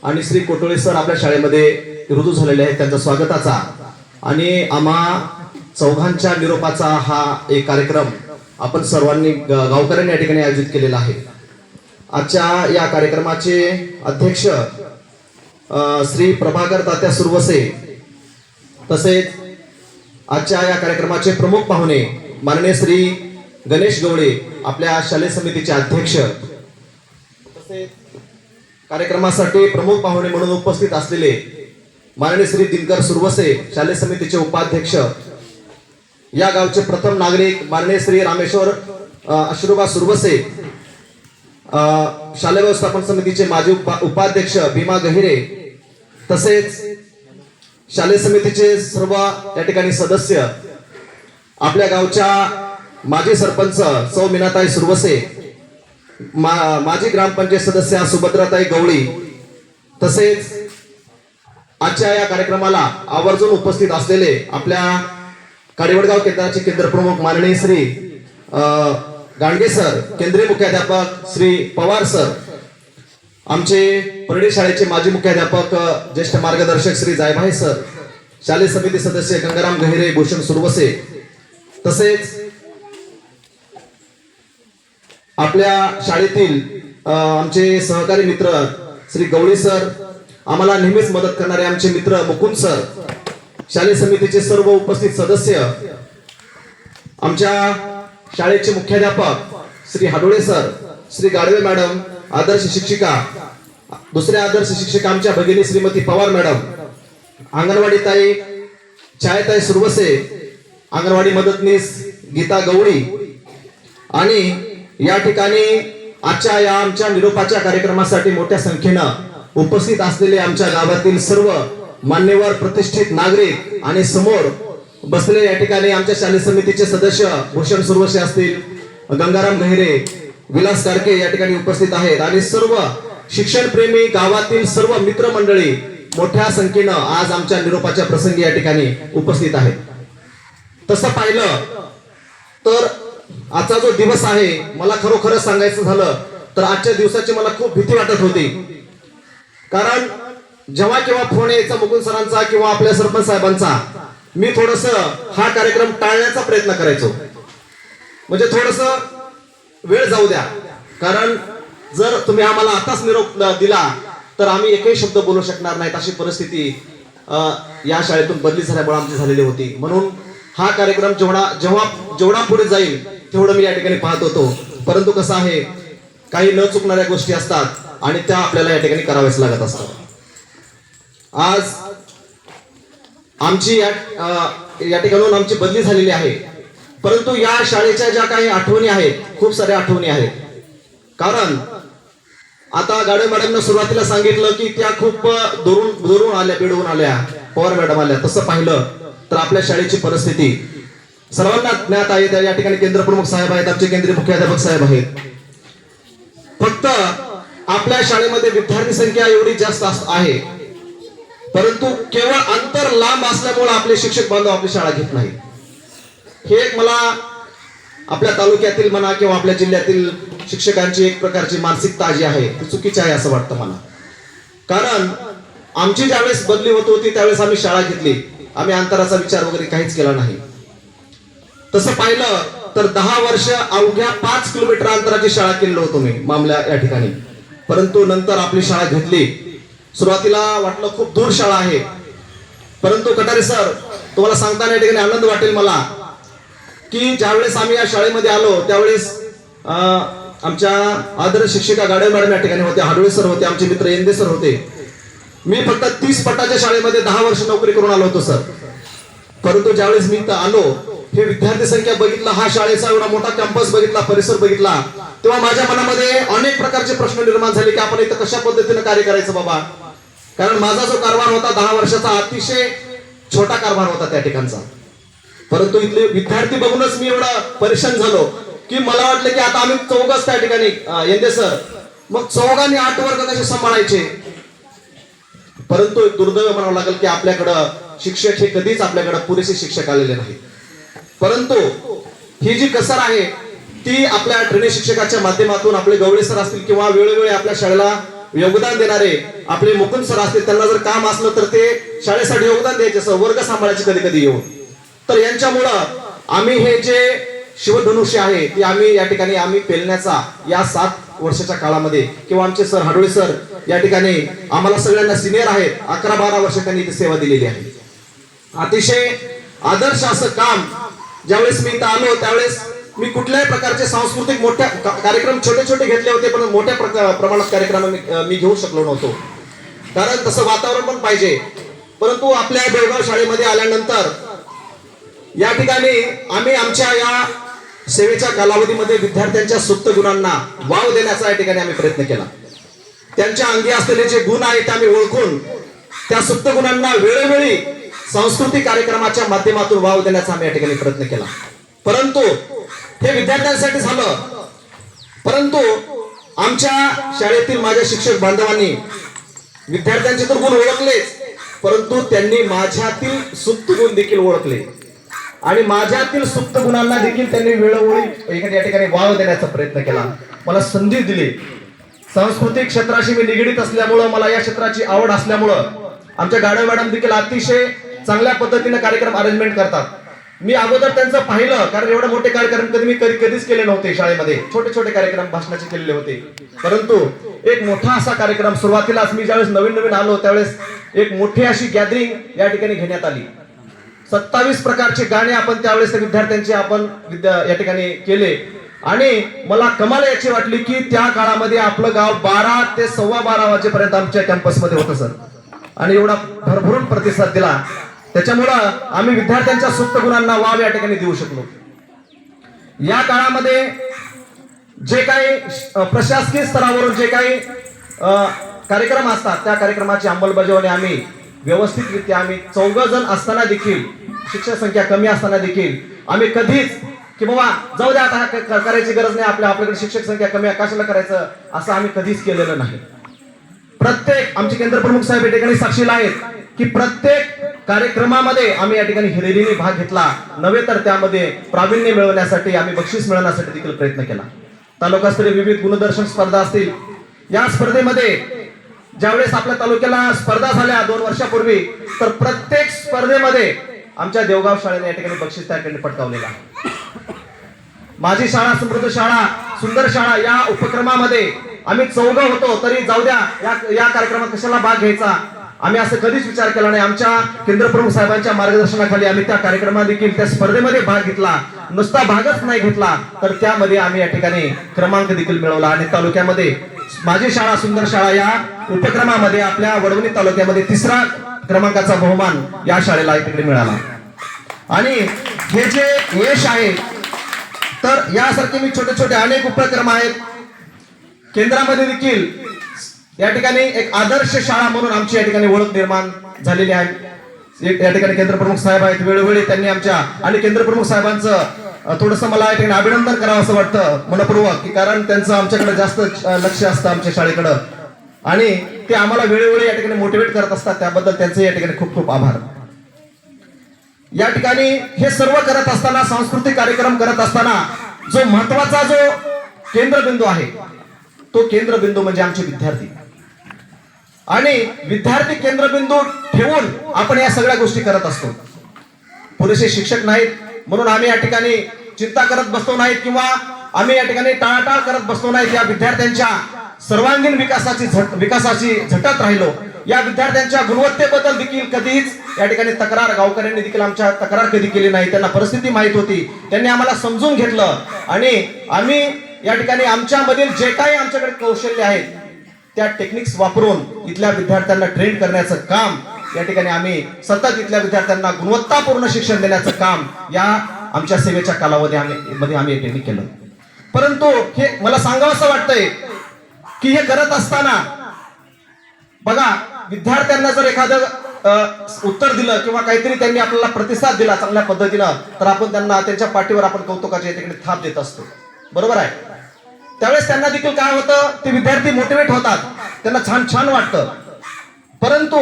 आणि श्री कोटोळे सर आपल्या शाळेमध्ये रुजू झालेले आहेत, त्यांचा स्वागताचा आणि आम्हा चौघांच्या निरोपाचा हा एक कार्यक्रम आपण सर्वांनी गावकऱ्यांनी या ठिकाणी आयोजित केलेला आहे. आजच्या या कार्यक्रमाचे अध्यक्ष श्री प्रभाकर तात्या सुरवसे, तसेच आजच्या या कार्यक्रमाचे प्रमुख पाहुणे माननीय श्री गणेश गवळे, आपल्या शालेय समितीचे अध्यक्ष, तसेच कार्यक्रमासाठी प्रमुख पाहुणे म्हणून उपस्थित असलेले माननीय श्री दिनकर सुरवसे, शालेय समितीचे उपाध्यक्ष, या गावचे प्रथम नागरिक माननीय श्री रामेश्वर अश्रुबा सुरवसे, शालेय व्यवस्थापन समितीचे माजी उपाध्यक्ष भीमा गहिरे, तसेच शालेय समितीचे सर्व या ठिकाणी सदस्य, आपल्या गावच्या माजी सरपंच सौ मीनाताई सुरवसे, माजी ग्रामपंचायत सदस्य सुभद्राताई गवळी, तसेच आजच्या या कार्यक्रमाला आवर्जून उपस्थित असलेले आपल्या काडिवडगाव केंद्राचे केंद्र प्रमुख माननीय श्री गांडगे सर, केंद्रीय मुख्याध्यापक श्री पवार सर, आमचे परडी शाळेचे माजी मुख्याध्यापक ज्येष्ठ मार्गदर्शक श्री जायभाई सर, शालेय समिती सदस्य गंगाराम गहिरे, भूषण सुरवसे, तसेच आपल्या शाळेतील आमचे सहकारी मित्र श्री गवळी सर, आम्हाला नेहमीच मदत करणारे आमचे मित्र मुकुंद सर, शालेय समितीचे सर्व उपस्थित सदस्य, आमच्या शाळेचे मुख्याध्यापक श्री हाडोळे सर, श्री गाडवे मॅडम, आदर्श शिक्षिका, दुसऱ्या आदर्श शिक्षिका आमच्या भगिनी श्रीमती पवार मॅडम, अंगणवाडी ताई छायाताई सुरवसे, अंगणवाडी मदतनीस गीता गवळी, आणि या ठिकाणी आजच्या या आमच्या निरोपाच्या कार्यक्रमासाठी मोठ्या संख्येनं उपस्थित असलेले आमच्या गावातील सर्व मान्यवर प्रतिष्ठित नागरिक आणि समोर बसलेले या ठिकाणी आमच्या शालेय समितीचे सदस्य भूषण सुरवसे असतील, गंगाराम गहिरे, विलास कारके या ठिकाणी उपस्थित आहेत आणि सर्व शिक्षणप्रेमी गावातील सर्व मित्रमंडळी मोठ्या संख्येनं आज आमच्या निरोपाच्या प्रसंगी या ठिकाणी उपस्थित आहेत. तसं पाहिलं तर आजचा जो दिवस आहे, मला खरोखरच सांगायचं झालं तर आजच्या दिवसाची मला खूप भीती वाटत होती. कारण जेव्हा केव्हा फोन यायचा मुकुंद सरांचा किंवा आपल्या सरपंच साहेबांचा, मी थोडस हा कार्यक्रम टाळण्याचा प्रयत्न करायचो, म्हणजे थोडस वेळ जाऊ द्या, कारण जर तुम्ही आम्हाला आताच निरोप दिला तर आम्ही एकही शब्द बोलू शकणार नाहीत, अशी परिस्थिती या शाळेतून बदली झाल्यामुळे आमची झालेली होती. म्हणून हा कार्यक्रम जेवढा पुढे जाईल तेवढं मी या ठिकाणी पाहत होतो. परंतु कसं आहे, काही न चुकणाऱ्या गोष्टी असतात आणि त्या आपल्याला या ठिकाणी कराव्याच लागत असतात. आज आमची या ठिकाणून आमची बदली झालेली आहे, परंतु या शाळेच्या ज्या काही आठवणी आहेत, खूप साऱ्या आठवणी आहेत. कारण आता गाडे मॅडमने सुरुवातीला सांगितलं की त्या खूप दुरून आल्या, बिडवून आल्या, पवार मॅडम आल्या. तसं पाहिलं तर आपल्या शाळेची परिस्थिती सर्वांना ज्ञात आहे. या ठिकाणी केंद्र प्रमुख साहेब आहेत, आमचे केंद्रीय मुख्याध्यापक साहेब आहेत. फक्त आपल्या शाळेमध्ये विद्यार्थी संख्या एवढी जास्त आहे, परंतु केवळ अंतर लांब असल्यामुळे आपले शिक्षक बांधव आपली शाळा घेत नाही. हे एक मला आपल्या तालुक्यातील म्हणा किंवा आपल्या जिल्ह्यातील शिक्षकांची एक प्रकारची मानसिकता जी आहे ती चुकीची आहे असं वाटतं मला. कारण आमची ज्यावेळेस बदली होत होती त्यावेळेस आम्ही शाळा घेतली, आम्ही अंतराचा विचार वगैरे काहीच केला नाही. तसं पाहिलं तर 10 वर्ष अवघ्या 5 किलोमीटर अंतराची शाळा केलेलो होतो मी मामल्या या ठिकाणी. परंतु नंतर आपली शाळा घेतली. सुरुवातीला वाटलं खूप दूर शाळा आहे, परंतु कटारे सर तुम्हाला सांगताना या ठिकाणी आनंद वाटेल मला की ज्यावेळेस आम्ही या शाळेमध्ये आलो त्यावेळेस आमच्या आदर्श शिक्षिका गाडवे मॅडम या ठिकाणी होते, हाडोळे सर होते, आमचे मित्र येंदे सर होते. मी फक्त 30 पटाच्या शाळेमध्ये 10 वर्ष नोकरी करून आलो होतो सर. परंतु ज्यावेळेस मी इथं आलो, हे विद्यार्थी संख्या बघितला, हा शाळेचा एवढा मोठा कॅम्पस बघितला, परिसर बघितला, तेव्हा माझ्या मनामध्ये अनेक प्रकारचे प्रश्न निर्माण झाले की आपण इथं कशा पद्धतीने कार्य करायचं बाबा. कारण माझा जो कारभार होता 10 वर्षाचा अतिशय छोटा कारभार होता त्या ठिकाणचा. परंतु इथले विद्यार्थी बघूनच मी एवढा परेशान झालो की मला वाटलं की आता आम्ही चौघच त्या ठिकाणी येंदे सर, मग चौघांनी 8 वर्ग कसे सांभाळायचे. परंतु दुर्दैव म्हणावं लागेल की आपल्याकडं शिक्षक हे कधीच आपल्याकडे पुरेसे शिक्षक आलेले नाही. परंतु ही जी कसर आहे ती आपल्या ट्रेनिंग शिक्षकाच्या माध्यमातून आपले गवळे सर असतील किंवा वेळोवेळी आपल्या शाळेला योगदान देणारे आपले मुकुंद सर असतील, त्यांना जर काम असलं तर ते शाळेसाठी योगदान द्यायचे सर, वर्ग सांभाळायचे कधी कधी येऊन. तर यांच्यामुळं आम्ही हे जे शिवधनुष्य आहे ती आम्ही या ठिकाणी आम्ही पेलण्याचा या 7 वर्षाच्या काळामध्ये किंवा आमचे सर हाडोळे सर या ठिकाणी आम्हाला सगळ्यांना सिनियर आहेत, 11-12 वर्ष त्यांनी इथे सेवा दिलेली आहे. अतिशय आदर्श असं काम ज्यावेळेस मी इथं आलो त्यावेळेस मी कुठल्याही प्रकारचे सांस्कृतिक मोठ्या कार्यक्रम छोटे छोटे घेतले होते, पण मोठ्या प्रमाणात कार्यक्रम मी घेऊ शकलो नव्हतो. कारण तसं वातावरण पण पाहिजे. परंतु आपल्या बेळगाव शाळेमध्ये आल्यानंतर या ठिकाणी आम्ही आमच्या या सेवेच्या कालावधीमध्ये विद्यार्थ्यांच्या सुप्त गुणांना वाव देण्याचा या ठिकाणी आम्ही प्रयत्न केला. त्यांच्या अंगी असलेले जे गुण आहेत ते आम्ही ओळखून त्या सुप्त गुणांना वेळोवेळी सांस्कृतिक कार्यक्रमाच्या माध्यमातून वाव देण्याचा आम्ही या ठिकाणी प्रयत्न केला. परंतु हे विद्यार्थ्यांसाठी झालं, परंतु आमच्या शाळेतील माझ्या शिक्षक बांधवांनी विद्यार्थ्यांचे तर गुण ओळखलेच, परंतु त्यांनी माझ्यातील सुप्त गुण देखील ओळखले आणि माझ्यातील सुप्त गुणांना देखील त्यांनी वेळोवेळी या ठिकाणी वाव देण्याचा प्रयत्न केला. मला संधी दिली. सांस्कृतिक क्षेत्राशी मी निगडीत असल्यामुळं, मला या क्षेत्राची आवड असल्यामुळं आमच्या गाडवे मॅडम देखील अतिशय चांगल्या पद्धतीने कार्यक्रम अरेंजमेंट करतात. मी अगोदर त्यांचं पाहिलं, कारण एवढे मोठे कार्यक्रम कधीच केले नव्हते शाळेमध्ये. छोटे छोटे कार्यक्रम भाषणाचे केलेले होते, परंतु एक मोठा असा कार्यक्रम सुरुवातीलाच मी ज्यावेळेस नवीन आलो त्यावेळेस एक मोठी अशी गॅदरिंग या ठिकाणी घेण्यात आली. 27 प्रकारचे गाणे आपण त्यावेळेस विद्यार्थ्यांचे आपण या ठिकाणी केले आणि मला कमाल याची वाटली की त्या काळामध्ये आपलं गाव 12 ते 12:15 वाजेपर्यंत आमच्या कॅम्पसमध्ये होतं सर, आणि एवढा भरभरून प्रतिसाद दिला. त्याच्यामुळं आम्ही विद्यार्थ्यांच्या सुप्त गुणांना वाव या ठिकाणी देऊ शकलो. या काळामध्ये जे काही प्रशासकीय स्तरावरून जे काही कार्यक्रम असतात त्या कार्यक्रमाची अंमलबजावणी आम्ही व्यवस्थितरित्या आम्ही 14 जण असताना देखील, शिक्षक संख्या कमी असताना देखील आम्ही कधीच की बाबा जाऊ द्या आता करायची गरज नाही, आपल्याकडे शिक्षक संख्या कमी आहे कशाला करायचं असं आम्ही कधीच केलेलं नाही. प्रत्येक आमचे केंद्र प्रमुख साहेब या ठिकाणी साक्षीला आहेत की प्रत्येक कार्यक्रमामध्ये आम्ही या ठिकाणी हिरिरीने भाग घेतला, नव्हे तर त्यामध्ये प्रावीण्य मिळवण्यासाठी आम्ही बक्षीस मिळवण्यासाठी देखील प्रयत्न केला. तालुकास्तरीय विविध गुणदर्शन स्पर्धा असतील, या स्पर्धेमध्ये ज्यावेळेस आपल्या तालुक्याला स्पर्धा झाल्या 2 वर्षापूर्वी, तर प्रत्येक स्पर्धेमध्ये आमच्या देवगाव शाळेने या ठिकाणी बक्षीस त्या ठिकाणी पटकावलेला आहे. माझी शाळा समृद्ध शाळा सुंदर शाळा या उपक्रमामध्ये आम्ही 14 होतो, तरी जाऊ द्या या कार्यक्रमात कशाला भाग घ्यायचा आम्ही असं कधीच विचार केला नाही. आमच्या केंद्र प्रमुख साहेबांच्या मार्गदर्शनाखाली आम्ही त्या कार्यक्रमात देखील त्या स्पर्धेमध्ये भाग घेतला. नुसता भागच नाही घेतला तर त्यामध्ये आम्ही या ठिकाणी क्रमांक देखील मिळवला आणि तालुक्यामध्ये माझी शाळा सुंदर शाळा या उपक्रमामध्ये आपल्या वडवणी तालुक्यामध्ये 3रा क्रमांकाचा बहुमान या शाळेला तिकडे मिळाला. आणि हे जे यश आहे तर यासारखे मी छोटे छोटे अनेक उपक्रम आहेत. केंद्रामध्ये देखील या ठिकाणी एक आदर्श शाळा म्हणून आमची या ठिकाणी ओळख निर्माण झालेली आहे. या ठिकाणी केंद्र प्रमुख साहेब आहेत, वेळोवेळी त्यांनी आमच्या आणि केंद्र प्रमुख साहेबांचं थोडंसं मला या ठिकाणी अभिनंदन करावं असं वाटतं मनपूर्वक, की कारण त्यांचं आमच्याकडे जास्त लक्ष असतं आमच्या शाळेकडं. आणि ते आम्हाला वेळोवेळी या ठिकाणी मोटिवेट करत असतात, त्याबद्दल त्यांचे या ठिकाणी खूप खूप आभार. या ठिकाणी हे सर्व करत असताना, सांस्कृतिक कार्यक्रम करत असताना जो महत्वाचा जो केंद्रबिंदू आहे, तो केंद्रबिंदू म्हणजे आमचे विद्यार्थी. आणि विद्यार्थी केंद्रबिंदू ठेवून आपण या सगळ्या गोष्टी करत असतो. पुरेसे शिक्षक नाहीत म्हणून आम्ही या ठिकाणी चिंता करत बसतो नाहीत किंवा आम्ही या ठिकाणी टाळाटाळ करत बसतो नाहीत. या विद्यार्थ्यांच्या सर्वांगीण विकासाची झटत राहिलो. या विद्यार्थ्यांच्या गुणवत्तेबद्दल देखील कधीच या ठिकाणी तक्रार, गावकऱ्यांनी देखील आमच्या तक्रार कधी केली नाही. त्यांना परिस्थिती माहित होती, त्यांनी आम्हाला समजून घेतलं आणि आम्ही या ठिकाणी आमच्यामधील जे काही आमच्याकडे कौशल्य आहेत त्या टेक्निक्स वापरून इथल्या विद्यार्थ्यांना ट्रेन करण्याचं काम या ठिकाणी आम्ही सतत इथल्या विद्यार्थ्यांना गुणवत्तापूर्ण शिक्षण देण्याचं काम या आमच्या सेवेच्या कालावधीमध्ये आम्ही या केलं. परंतु हे मला सांगावंसं वाटतंय की हे करत असताना बघा, विद्यार्थ्यांना जर एखादं उत्तर दिलं किंवा काहीतरी त्यांनी आपल्याला प्रतिसाद दिला चांगल्या पद्धतीनं, तर आपण त्यांना त्यांच्या पाठीवर आपण कौतुकाची या ठिकाणी थाप देत असतो. बरोबर आहे. त्यावेळेस त्यांना देखील काय होतं, ते विद्यार्थी मोटिवेट होतात, त्यांना छान छान वाटतं. परंतु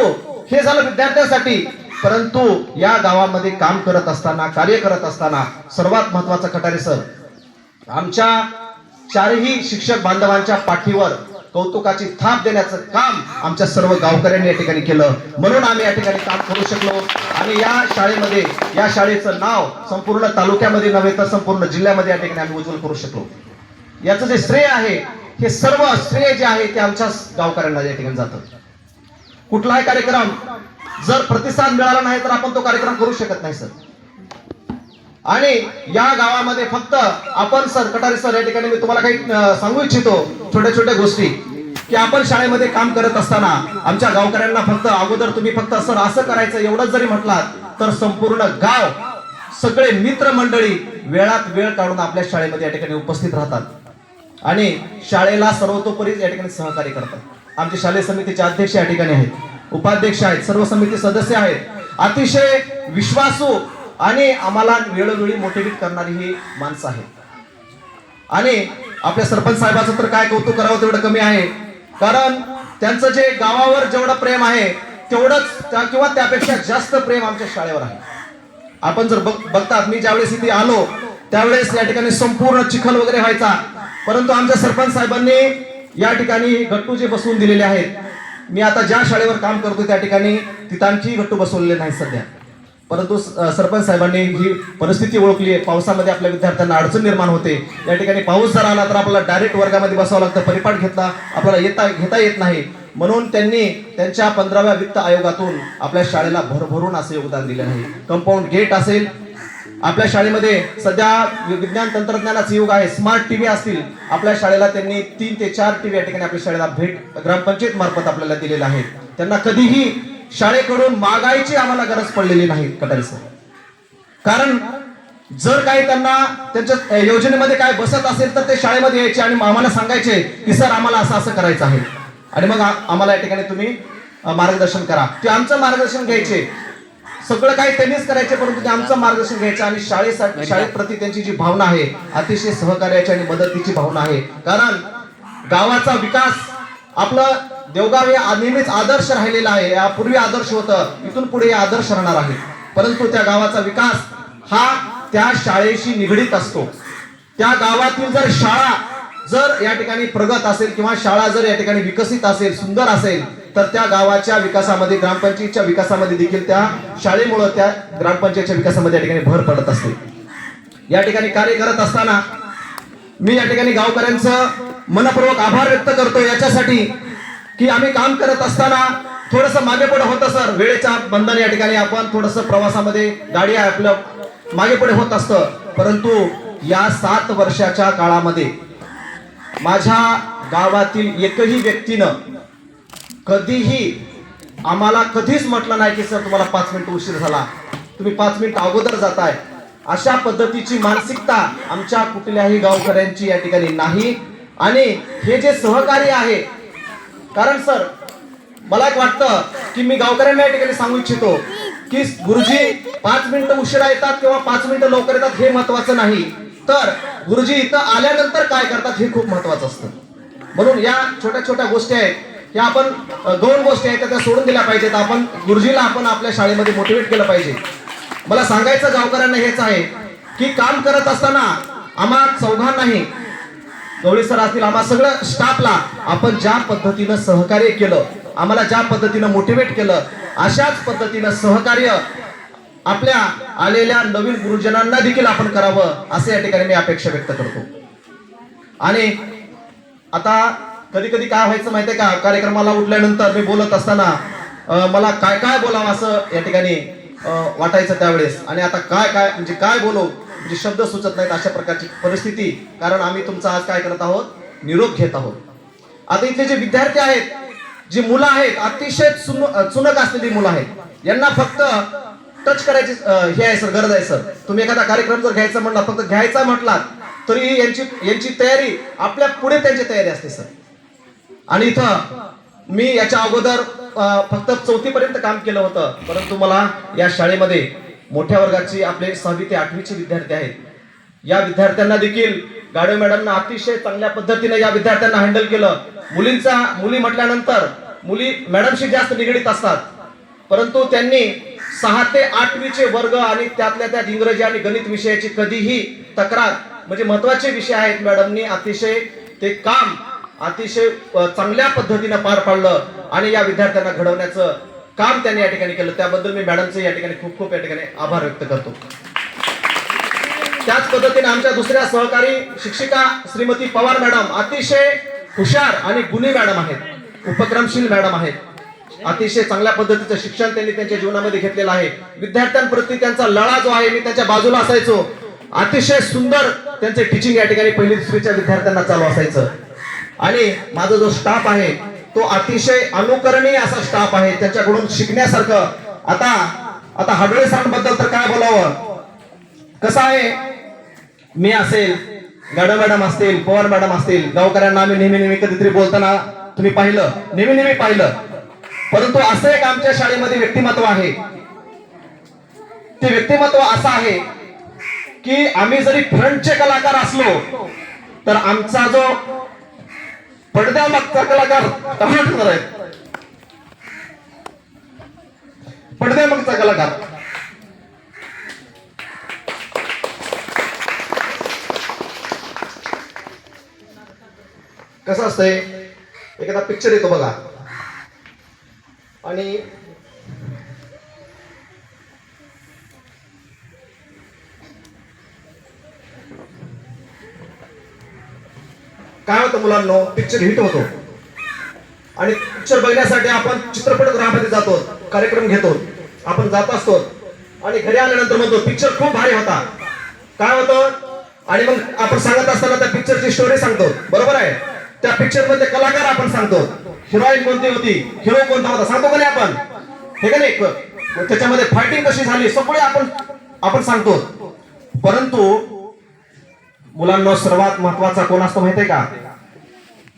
हे झालं विद्यार्थ्यांसाठी. परंतु या गावामध्ये काम करत असताना, कार्य करत असताना सर्वात महत्वाचं कटारे सर, आमच्या चारही शिक्षक बांधवांच्या पाठीवर कौतुकाची थाप देण्याचं काम आमच्या सर्व गावकऱ्यांनी या ठिकाणी केलं. म्हणून आम्ही या ठिकाणी काम करू शकलो आणि या शाळेमध्ये, या शाळेचं नाव संपूर्ण तालुक्यामध्ये नव्हे तर संपूर्ण जिल्ह्यामध्ये या ठिकाणी आम्ही उज्ज्वल करू शकलो. याचं जे श्रेय आहे, हे सर्व श्रेय जे आहे ते आमच्या गावकऱ्यांना या ठिकाणी जातं. कुठलाही कार्यक्रम जर प्रतिसाद मिळाला नाही तर आपण तो कार्यक्रम करू शकत नाही सर. आणि या गावामध्ये फक्त आपण सर, कटारे सर, या ठिकाणी मी तुम्हाला काही सांगू इच्छितो छोट्या छोट्या गोष्टी, की आपण शाळेमध्ये काम करत असताना आमच्या गावकऱ्यांना फक्त अगोदर तुम्ही फक्त सर असं करायचं एवढंच जरी म्हटलात तर संपूर्ण गाव, सगळे मित्रमंडळी वेळात वेळ काढून आपल्या शाळेमध्ये या ठिकाणी उपस्थित राहतात आणि शाळेला सर्वतोपरी या ठिकाणी सहकार्य करतात. आमचे शालेय समितीचे अध्यक्ष या ठिकाणी आहेत, उपाध्यक्ष आहेत, सर्व समिती सदस्य आहेत. अतिशय विश्वासू आणि आम्हाला वेळोवेळी मोटिवेट करणारी ही माणसं आहेत. आणि आपल्या सरपंच साहेबाचं तर काय कौतुक करावं तेवढं कमी आहे, कारण त्यांचं जे गावावर जेवढं प्रेम आहे तेवढंच किंवा त्यापेक्षा जास्त प्रेम आमच्या शाळेवर आहे. आपण जर बघतात, मी ज्यावेळेस इथे आलो त्यावेळेस या ठिकाणी संपूर्ण चिखल वगैरे व्हायचा, परंतु आमच्या सरपंच साहेबांनी या ठिकाणी गट्टू जे बसवून दिलेले आहेत, मी आता ज्या शाळेवर काम करतो त्या ठिकाणी तिथं आणखी गट्टू बसवलेले नाही सध्या. परंतु सरपंच साहेबांनी ही परिस्थिती ओळखली आहे. पावसामध्ये आपल्या विद्यार्थ्यांना अडचण निर्माण होते. या ठिकाणी पाऊस जर आला तर आपल्याला डायरेक्ट वर्गामध्ये बसावं लागतं, परिपाठ आपल्याला घेता येत नाही. म्हणून त्यांनी त्यांच्या 15व्या वित्त आयोगातून आपल्या शाळेला भरभरून असं योगदान दिलं आहे. कंपाऊंड गेट असेल, आपल्या शाळेमध्ये सध्या विज्ञान तंत्रज्ञानाचा युग आहे, स्मार्ट टीव्ही असतील, आपल्या शाळेला त्यांनी 3 ते 4 टीव्ही या ठिकाणी आपल्या शाळेला भेट ग्रामपंचायत मार्फत आपल्याला दिलेला आहे. त्यांना कधीही शाळेकडून मागायची आम्हाला गरज पडलेली नाही कटारे सर. कारण जर काही त्यांना त्यांच्या योजनेमध्ये काय बसत असेल तर ते शाळेमध्ये यायचे आणि आम्हाला सांगायचे की सर आम्हाला असं असं करायचं आहे आणि मग आम्हाला या ठिकाणी तुम्ही मार्गदर्शन करा. ते आमचं मार्गदर्शन घ्यायचे, सगळं काही त्यांनीच करायचे, परंतु ते आमचं मार्गदर्शन घ्यायचं आणि शाळेत प्रति त्यांची जी भावना आहे अतिशय सहकार्याची आणि मदतीची भावना आहे. कारण गावाचा विकास, आपलं देवगाव हे नेहमीच आदर्श राहिलेला आहे. यापूर्वी आदर्श होतं, इथून पुढे आदर्श राहणार आहे. परंतु त्या गावाचा विकास हा त्या शाळेशी निगडीत असतो. त्या गावातील जर शाळा जर या ठिकाणी प्रगत असेल किंवा शाळा जर या ठिकाणी विकसित असेल, सुंदर असेल, तर त्या गावाच्या विकासामध्ये, ग्रामपंचायतीच्या विकासामध्ये देखील त्या शाळेमुळे त्या ग्रामपंचायतीच्या विकासामध्ये या ठिकाणी भर पडत असते. या ठिकाणी कार्य करत असताना मी या ठिकाणी गावकऱ्यांचं मनपूर्वक आभार व्यक्त करतो याच्यासाठी की आम्ही काम करत असताना थोडस मागे पुढे होतं सर. वेळेच्या बंधन या ठिकाणी आपण थोडस प्रवासामध्ये गाडी आपलं मागे पुढे होत असतं. परंतु या 7 वर्षाच्या काळामध्ये माझ्या गावातील एकही व्यक्तीनं कधीही आम्हाला कधीच म्हटलं नाही की सर तुम्हाला 5 मिनिट उशीर झाला, तुम्ही 5 मिनिट अगोदर जाताय. अशा पद्धतीची मानसिकता आमच्या कुठल्याही गावकऱ्यांची या ठिकाणी नाही. आणि हे जे सहकार्य आहे, कारण सर मला एक वाटतं की मी गावकऱ्यांना या ठिकाणी सांगू इच्छितो की गुरुजी 5 मिनिटं उशिरा येतात किंवा 5 मिनिटं लवकर येतात हे महत्वाचं नाही, तर गुरुजी इथं आल्यानंतर काय करतात हे खूप महत्वाचं असतं. म्हणून या छोट्या छोट्या गोष्टी आहेत की आपण 2 गोष्टी आहेत त्या सोडून दिल्या पाहिजेत. आपण गुरुजीला आपण आपल्या शाळेमध्ये मोटिवेट केलं पाहिजे. मला सांगायचं गावकऱ्यांना हेच आहे की काम करत असताना आम्हा चौघांनाही, गवळी सर असतील, आम्हा सगळं स्टाफला आपण ज्या पद्धतीनं सहकार्य केलं, आम्हाला ज्या पद्धतीनं मोटिवेट केलं, अशाच पद्धतीनं सहकार्य आपल्या आलेल्या नवीन गुरुजनांना देखील आपण करावं असं या ठिकाणी मी अपेक्षा व्यक्त करतो. आणि आता कधी कधी काय व्हायचं माहितीये का, कार्यक्रमाला उठल्यानंतर मी बोलत असताना मला काय काय बोलावं असं या ठिकाणी वाटायचं त्यावेळेस. आणि आता काय काय बोलू म्हणजे शब्द सुचत नाहीत अशा प्रकारची परिस्थिती. कारण आम्ही तुमचा आज काय करत आहोत, निरोप घेत आहोत. आता इथले जे विद्यार्थी आहेत, जी मुलं आहेत, अतिशय चुनक असलेली मुलं आहेत, यांना फक्त टच करायची हे आहे सर, गरज आहे सर. तुम्ही एखादा कार्यक्रम जर घ्यायचा म्हटला, फक्त घ्यायचा म्हटलात तरी यांची तयारी आपल्या पुढे त्यांची तयारी असते सर. आणि इथं मी याच्या अगोदर फक्त 4थी पर्यंत काम केलं होतं, परंतु मला या शाळेमध्ये मोठ्या वर्गाची आपले 6वी ते 8वीचे विद्यार्थी आहेत. या विद्यार्थ्यांना देखील गाडवे मॅडमना अतिशय चांगल्या पद्धतीने या विद्यार्थ्यांना हँडल केलं. मुली म्हटल्यानंतर मुली मॅडमशी जास्त निगडीत असतात, परंतु त्यांनी 6 ते 8वीचे वर्ग आणि त्यातल्या त्यात इंग्रजी आणि गणित विषयाची कधीही तक्रार, म्हणजे महत्वाचे विषय आहेत, मॅडमनी अतिशय ते काम अतिशय चांगल्या पद्धतीने पार पाडलं आणि या विद्यार्थ्यांना घडवण्याचं काम त्यांनी या ठिकाणी केलं. त्याबद्दल मी मॅडमचे या ठिकाणी खूप खूप या ठिकाणी आभार व्यक्त करतो. त्याच पद्धतीने आमच्या दुसऱ्या सहकारी शिक्षिका श्रीमती पवार मॅडम अतिशय हुशार आणि गुणी मॅडम आहेत, उपक्रमशील मॅडम आहेत. अतिशय चांगल्या पद्धतीचं शिक्षण त्यांनी त्यांच्या जीवनामध्ये घेतलेलं आहे. विद्यार्थ्यांप्रती त्यांचा लळा जो आहे, मी त्यांच्या बाजूला असायचो. अतिशय सुंदर त्यांचे टीचिंग या ठिकाणी 1ली 2रीच्या विद्यार्थ्यांना चालू असायचं. आणि माझा जो स्टाफ आहे तो अतिशय अनुकरणीय असा स्टाफ आहे, त्यांच्याकडून शिकण्यासारखं. आता हाडोळे सरांबद्दल तर काय बोलावं. कसं आहे, मी असेल, गाडवे मॅडम असतील, पवार मॅडम असतील, गावकऱ्यांना आम्ही नेहमी कधीतरी बोलताना तुम्ही पाहिलं, नेहमी पाहिलं. परंतु असं एक आमच्या शाळेमध्ये व्यक्तिमत्व आहे. ते व्यक्तिमत्व असं आहे की आम्ही जरी फ्रंटचे कलाकार असलो तर आमचा जो पडद्यामागचा कलाकार टमाटर आहे, पडद्यामागचा कलाकार. कसं असतंय, एखादा पिक्चर येतो बघा आणि काय होतं मुलांनो, पिक्चर हिट होतो आणि पिक्चर बघण्यासाठी आपण चित्रपटगृहामध्ये जातो, कार्यक्रम घेतो, आपण जात असतो आणि घरी आल्यानंतर म्हणतो पिक्चर खूप भारी होता. काय होतं, आणि मग आपण सांगत असताना त्या पिक्चरची स्टोरी सांगतो, बरोबर आहे. त्या पिक्चर मध्ये कलाकार आपण सांगतो, हिरोईन कोणती होती, हिरो कोणता होता, सांगतो का नाही आपण, हे का नाही, त्याच्यामध्ये फायटिंग कशी झाली, सगळे आपण सांगतो. परंतु मुलांना सर्वात महत्वाचा कोण असतो माहितीये का,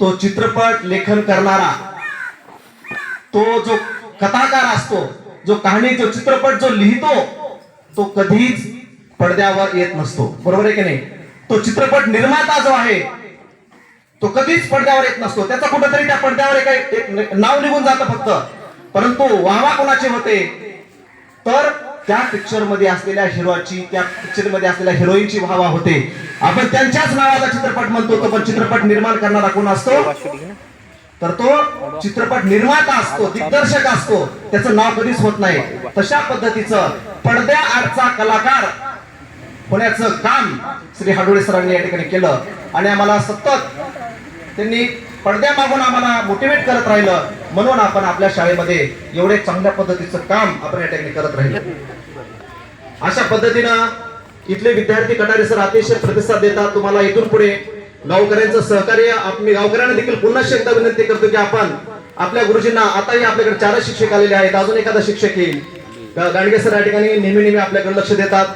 तो चित्रपट लेखन करणारा, तो जो कथाकार असतो, जो कहाणी, जो चित्रपट जो लिहितो, तो कधीच पडद्यावर येत नसतो, बरोबर आहे की नाही. तो चित्रपट निर्माता जो आहे तो कधीच पडद्यावर येत नसतो. त्याचा कुठेतरी त्या पडद्यावर एक नाव निघून जातं फक्त. परंतु वाहवा कोणाचे होते, तर त्या पिक्चर मध्ये असलेल्या हिरोची, त्या पिक्चर मध्ये असलेल्या हिरोईनची वाहवा होते. आपण त्यांच्याच नावाचा चित्रपट म्हणतो, तो पण चित्रपट निर्माण करणारा कोण असतो, तर तो चित्रपट निर्माता असतो, दिग्दर्शक असतो, त्याचं नाव कधीच होत नाही. तशा पद्धतीचं पडद्याआडचा कलाकार होण्याचं काम श्री हाडोळे सरांनी या ठिकाणी केलं आणि आम्हाला सतत त्यांनी पडद्यामागून आम्हाला मोटिवेट करत राहिलं. म्हणून आपण आपल्या शाळेमध्ये एवढे चांगल्या पद्धतीचं काम आपण या ठिकाणी करत राहिलो. अशा पद्धतीनं इथले विद्यार्थी कटारे सर अतिशय प्रतिसाद देतात. तुम्हाला इथून पुढे गावकऱ्यांचं सहकार्य, मी गावकऱ्यांना देखील पुन्हा एकदा विनंती करतो की आपण आपल्या गुरुजींना, आताही आपल्याकडे 4 शिक्षक आलेले आहेत, अजून एखादा शिक्षक येईल. गाडगे सर या ठिकाणी नेहमी आपल्याकडे लक्ष देतात.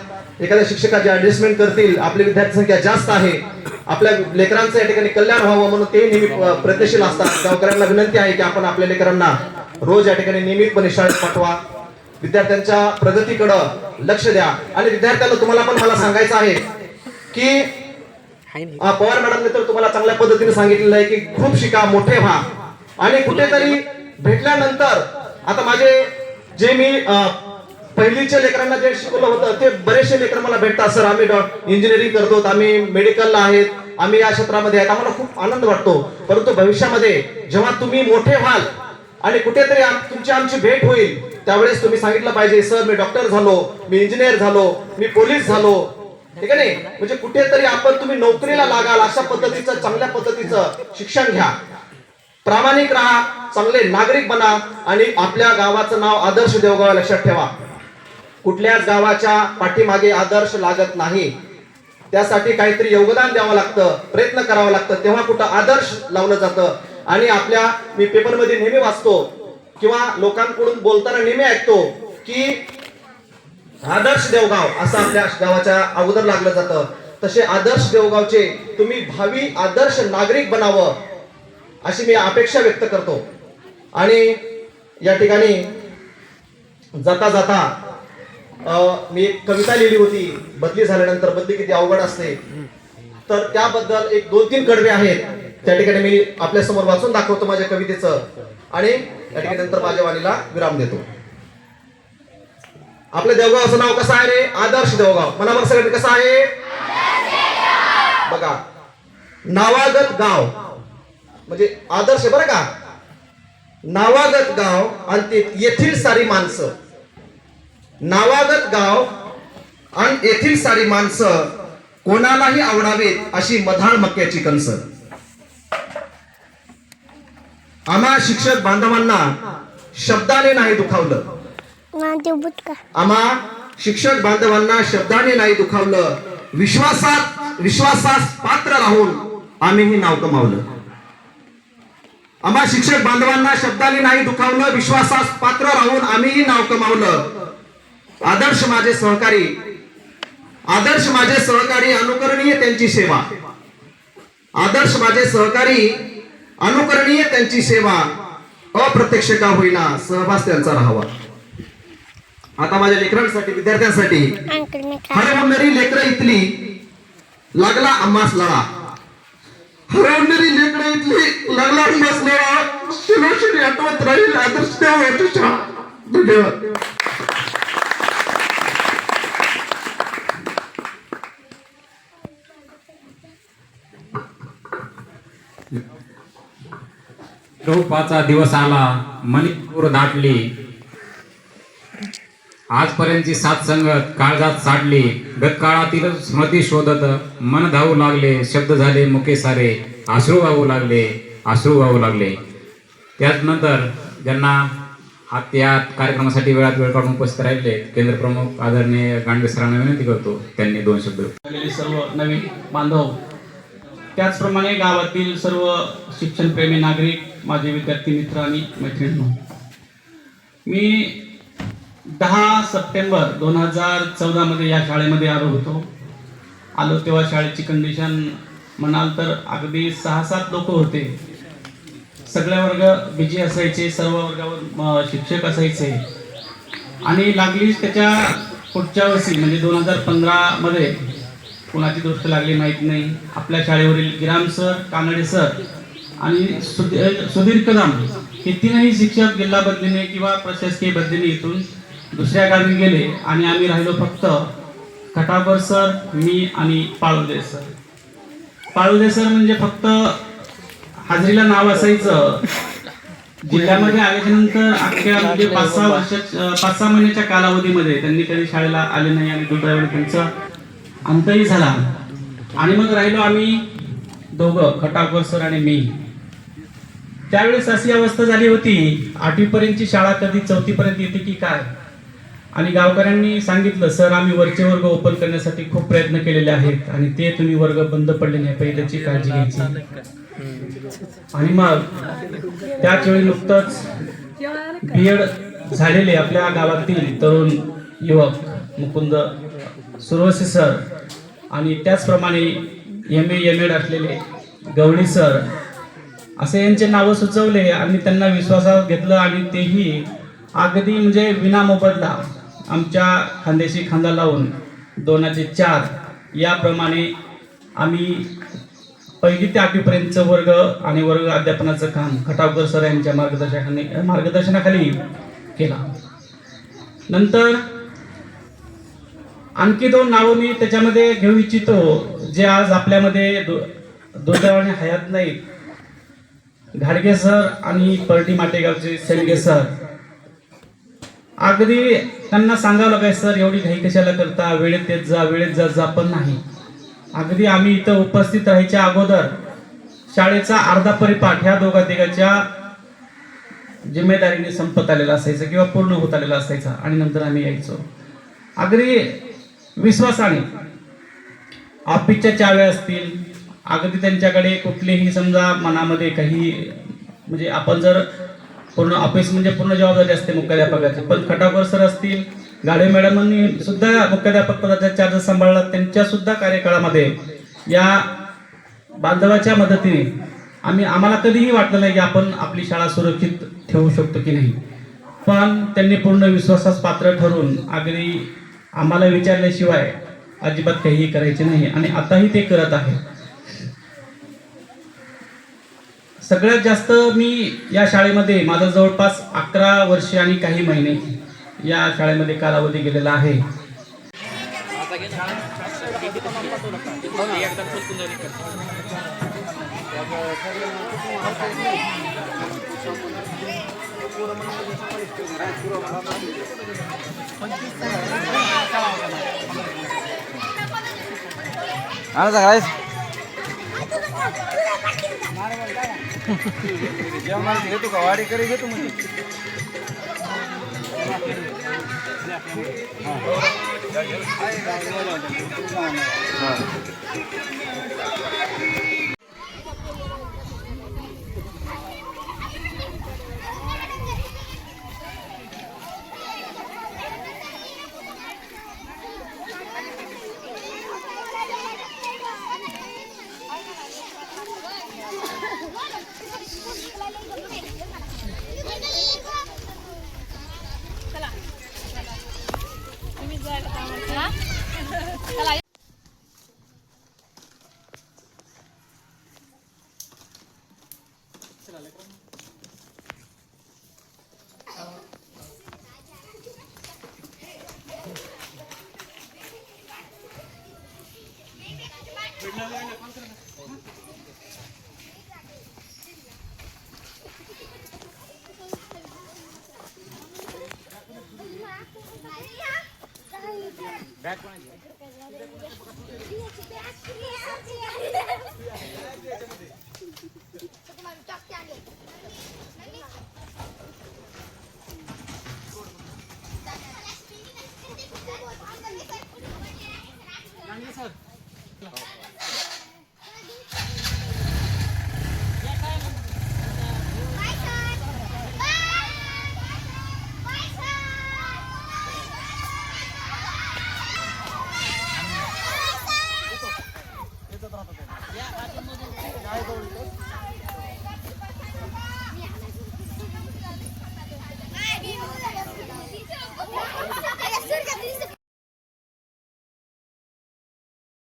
एखाद्या शिक्षकाची ऍडजस्टमेंट करतील. आपली विद्यार्थी संख्या जास्त आहे, आपल्या लेकरांचं या ठिकाणी कल्याण व्हावं म्हणून ते नेहमी प्रयत्नशील असतात. गावकऱ्यांना विनंती आहे की आपण आपल्या लेकरांना रोज या ठिकाणी नियमितपणे शाळेत पाठवा, विद्यार्थ्यांच्या प्रगतीकडे लक्ष द्या. आणि विद्यार्थ्यांना तुम्हाला पण मला सांगायचं आहे की पवार मॅडमने तर तुम्हाला चांगल्या पद्धतीने सांगितलेलं आहे की खूप शिका, मोठे व्हा. आणि कुठेतरी भेटल्यानंतर आता माझे जे मी पहिलीच्या लेकरांना जे शिकवलं होतं ते बरेचसे लेकर मला भेटतात. सर आम्ही इंजिनिअरिंग करतो, आम्ही मेडिकलला आहेत, आम्ही या क्षेत्रामध्ये आहेत, आम्हाला खूप आनंद वाटतो. परंतु भविष्यामध्ये जेव्हा तुम्ही मोठे व्हाल आणि कुठेतरी तुमची आमची भेट होईल त्यावेळेस तुम्ही सांगितलं पाहिजे सर मी डॉक्टर झालो, मी इंजिनियर झालो, मी पोलीस झालो, ठीक आहे नाही. म्हणजे कुठेतरी तुम्ही नोकरीला लागाल अशा पद्धतीचं चांगल्या पद्धतीचं शिक्षण घ्या, प्रामाणिक राहा, चांगले नागरिक बना आणि आपल्या गावाचं नाव आदर्श देवगाव लक्षात ठेवा. कुठल्याच गावाच्या पाठीमागे आदर्श लागत नाही, त्यासाठी काहीतरी योगदान द्यावं लागतं, प्रयत्न करावा लागतं, तेव्हा कुठं आदर्श लावलं जातं. आणि मी पेपरमध्ये नेहमी वाचतो किंवा लोकांकडून बोलताना नेहमी ऐकतो की आदर्श देवगाव असं आपल्या गावाच्या अगोदर लागलं जातं. तसे आदर्श देवगावचे तुम्ही भावी आदर्श नागरिक बनावं अशी मी अपेक्षा व्यक्त करतो. आणि या ठिकाणी जाता जाता मी एक कविता लिहिली होती, बदली झाल्यानंतर बदली किती अवघड असते, तर त्याबद्दल एक 2-3 कडवे आहेत, त्या ठिकाणी मी आपल्या समोर वाचून दाखवतो माझ्या कवितेचं आणि या ठिकाणी नंतर माझ्या वाणीला विराम देतो. आपल्या देवगावचं नाव कसं आहे रे? आदर्श देवगाव. मनावर सगळ्यांनी कसं आहे बघा. नावागत गाव म्हणजे आदर्श बरं का, नावागत गाव आणि येथील सारी माणसं, नावागत गाव आणि येथील सारी माणसं कोणालाही आवडावेत अशी मधाळ मक्याची कणस. आम्हा शिक्षक बांधवांना शब्दाने नाही दुखावलं, आम्हा शिक्षक बांधवांना शब्दाने नाही दुखावलं, विश्वासास पात्र राहून आम्हीही नाव कमावलं. आम्हा शिक्षक बांधवांना शब्दाने नाही दुखावलं, विश्वासास पात्र राहून आम्हीही नाव कमावलं. आदर्श माझे सहकारी, आदर्श माझे सहकारी, अनुकरणीय त्यांची सेवा, आदर्श माझे सहकारी, अनुकरणीय त्यांची सेवा, अप्रत्यक्ष का होईना सहवास त्यांचा राहावा. आता माझ्या लेकरांसाठी, विद्यार्थ्यांसाठी, हरवणारी लेकरं इथली लागला आम्हास लळा, हरवणारी लेकरं इथली लागला आम्हास लळा, शिलोशिरी आठवत राहील आदर्श देवगावची शाळा. धन्यवाद. रोपाचा दिवस आला, मणिपूर दाटली, आजपर्यंतची सात संगत काळजात साडली, गतकाळातील स्मृती शोधत मन धावू लागले, शब्द झाले मुके सारे, अश्रू वाहू लागले, अश्रू वाहू लागले. त्यानंतर ज्यांना या कार्यक्रमासाठी वेळात वेळ काढून उपस्थित राहिले केंद्र प्रमुख आदरणीय गांडगे सरांना विनंती करतो त्यांनी 2 शब्द. सर्व नवीन बांधव, त्याचप्रमाणे गावातील सर्व शिक्षणप्रेमी नागरिक, माझे विद्यार्थी मित्र आणि मैत्रिणी, मी 10 सप्टेंबर 2014 मध्ये या शाळेमध्ये आलो तेव्हा शाळेची कंडिशन म्हणाल तर अगदी 6-7 लोक होते. सगळे वर्ग बिजी असायचे, सर्व वर्गावर शिक्षक असायचे आणि लागलीच त्याच्या पुढच्या वर्षी म्हणजे 2015 मध्ये कुणाची दृष्ट लागली माहीत नाही, आपल्या शाळेवरील गिराम सर, कानडे सर आणि सुधीर कदम हे 3ही शिक्षक जिल्हा बदलीने किंवा प्रशासकीय बदलीने इथून दुसऱ्या गावी गेले आणि आम्ही राहिलो फक्त खटापर सर, मी आणि पाळुदे सर. पाळुदे सर म्हणजे फक्त हाजरीला नाव असायचं. जिल्ह्यामध्ये आल्याच्यानंतर अख्ख्या म्हणजे 5-6 महिन्याच्या कालावधीमध्ये त्यांनी कधी शाळेला आले नाही आणि दुर्दैवाने त्यांचा अंतही झाला. आणि मग राहिलो आम्ही दोघं, खटाकर सर आणि मी. त्यावेळेस अशी अवस्था झाली होती, 8वी पर्यंतची शाळा कधी 4थी पर्यंत येते की काय. आणि गावकऱ्यांनी सांगितलं सर आम्ही वरचे वर्ग ओपन करण्यासाठी खूप प्रयत्न केलेले आहेत आणि ते तुम्ही वर्ग बंद पडले नाही पाहिजे त्याची काळजी घ्यायची. आणि मग त्याच वेळी नुकतंच बीएड झालेले आपल्या गावातील तरुण युवक मुकुंद सुरवसे सर आणि त्याचप्रमाणे MA MEd असलेले गवळी सर असे यांचे नावं सुचवले आणि त्यांना विश्वासात घेतलं आणि तेही अगदी म्हणजे विना मोबदला आमच्या खांद्याशी खांदा लावून 2 चे 4 याप्रमाणे आम्ही पहिली ते 8वीपर्यंतचं वर्ग आणि वर्ग अध्यापनाचं काम खटावकर सर यांच्या मार्गदर्शनाखाली केला. नंतर आणखी 2 नावं मी त्याच्यामध्ये घेऊ इच्छितो, जे आज आपल्यामध्ये दुर्दैवाने हयात नाहीत. घाडगे सर आणि परटी माटेगावचे सेलगे सर. अगदी त्यांना सांगावं लागायचं, सर एवढी घाई कशाला करता, वेळेत येत जा, वेळेत जात जा, पण नाही. अगदी आम्ही इथं उपस्थित राहायच्या अगोदर शाळेचा अर्धा परिपाठ ह्या दोघा तिघाच्या जिम्मेदारीने संपत आलेला असायचं किंवा पूर्ण होत आलेला असायचा आणि नंतर आम्ही यायचो. अगदी विश्वासाने ऑफिसच्या चाव्या असतील, अगदी त्यांच्याकडे कुठलीही समजा मनामध्ये काही म्हणजे आपण जर पूर्ण ऑफिस म्हणजे पूर्ण जबाबदारी असते मुख्याध्यापकाची, पण खटावकर सर असतील, गाडे मॅडमांनी सुद्धा मुख्याध्यापक पदाचा चार्ज सांभाळला. त्यांच्या सुद्धा कार्यकाळामध्ये या बांधवाच्या मदतीने आम्हाला कधीही वाटलं नाही की आपण आपली शाळा सुरक्षित ठेवू शकतो की नाही, पण त्यांनी पूर्ण विश्वासास पात्र ठरून अगदी आम्हाला विचारल्याशिवाय अजिबात काहीही करायचे नाही आणि आताही ते करत आहे. सगळ्यात जास्त मी या शाळेमध्ये माझा जवळपास 11 वर्षे आणि काही महिने या शाळेमध्ये कालावधी गेलेला आहे. घेतो का वाडी करे घेतो म्हणजे बॅग कोणाची?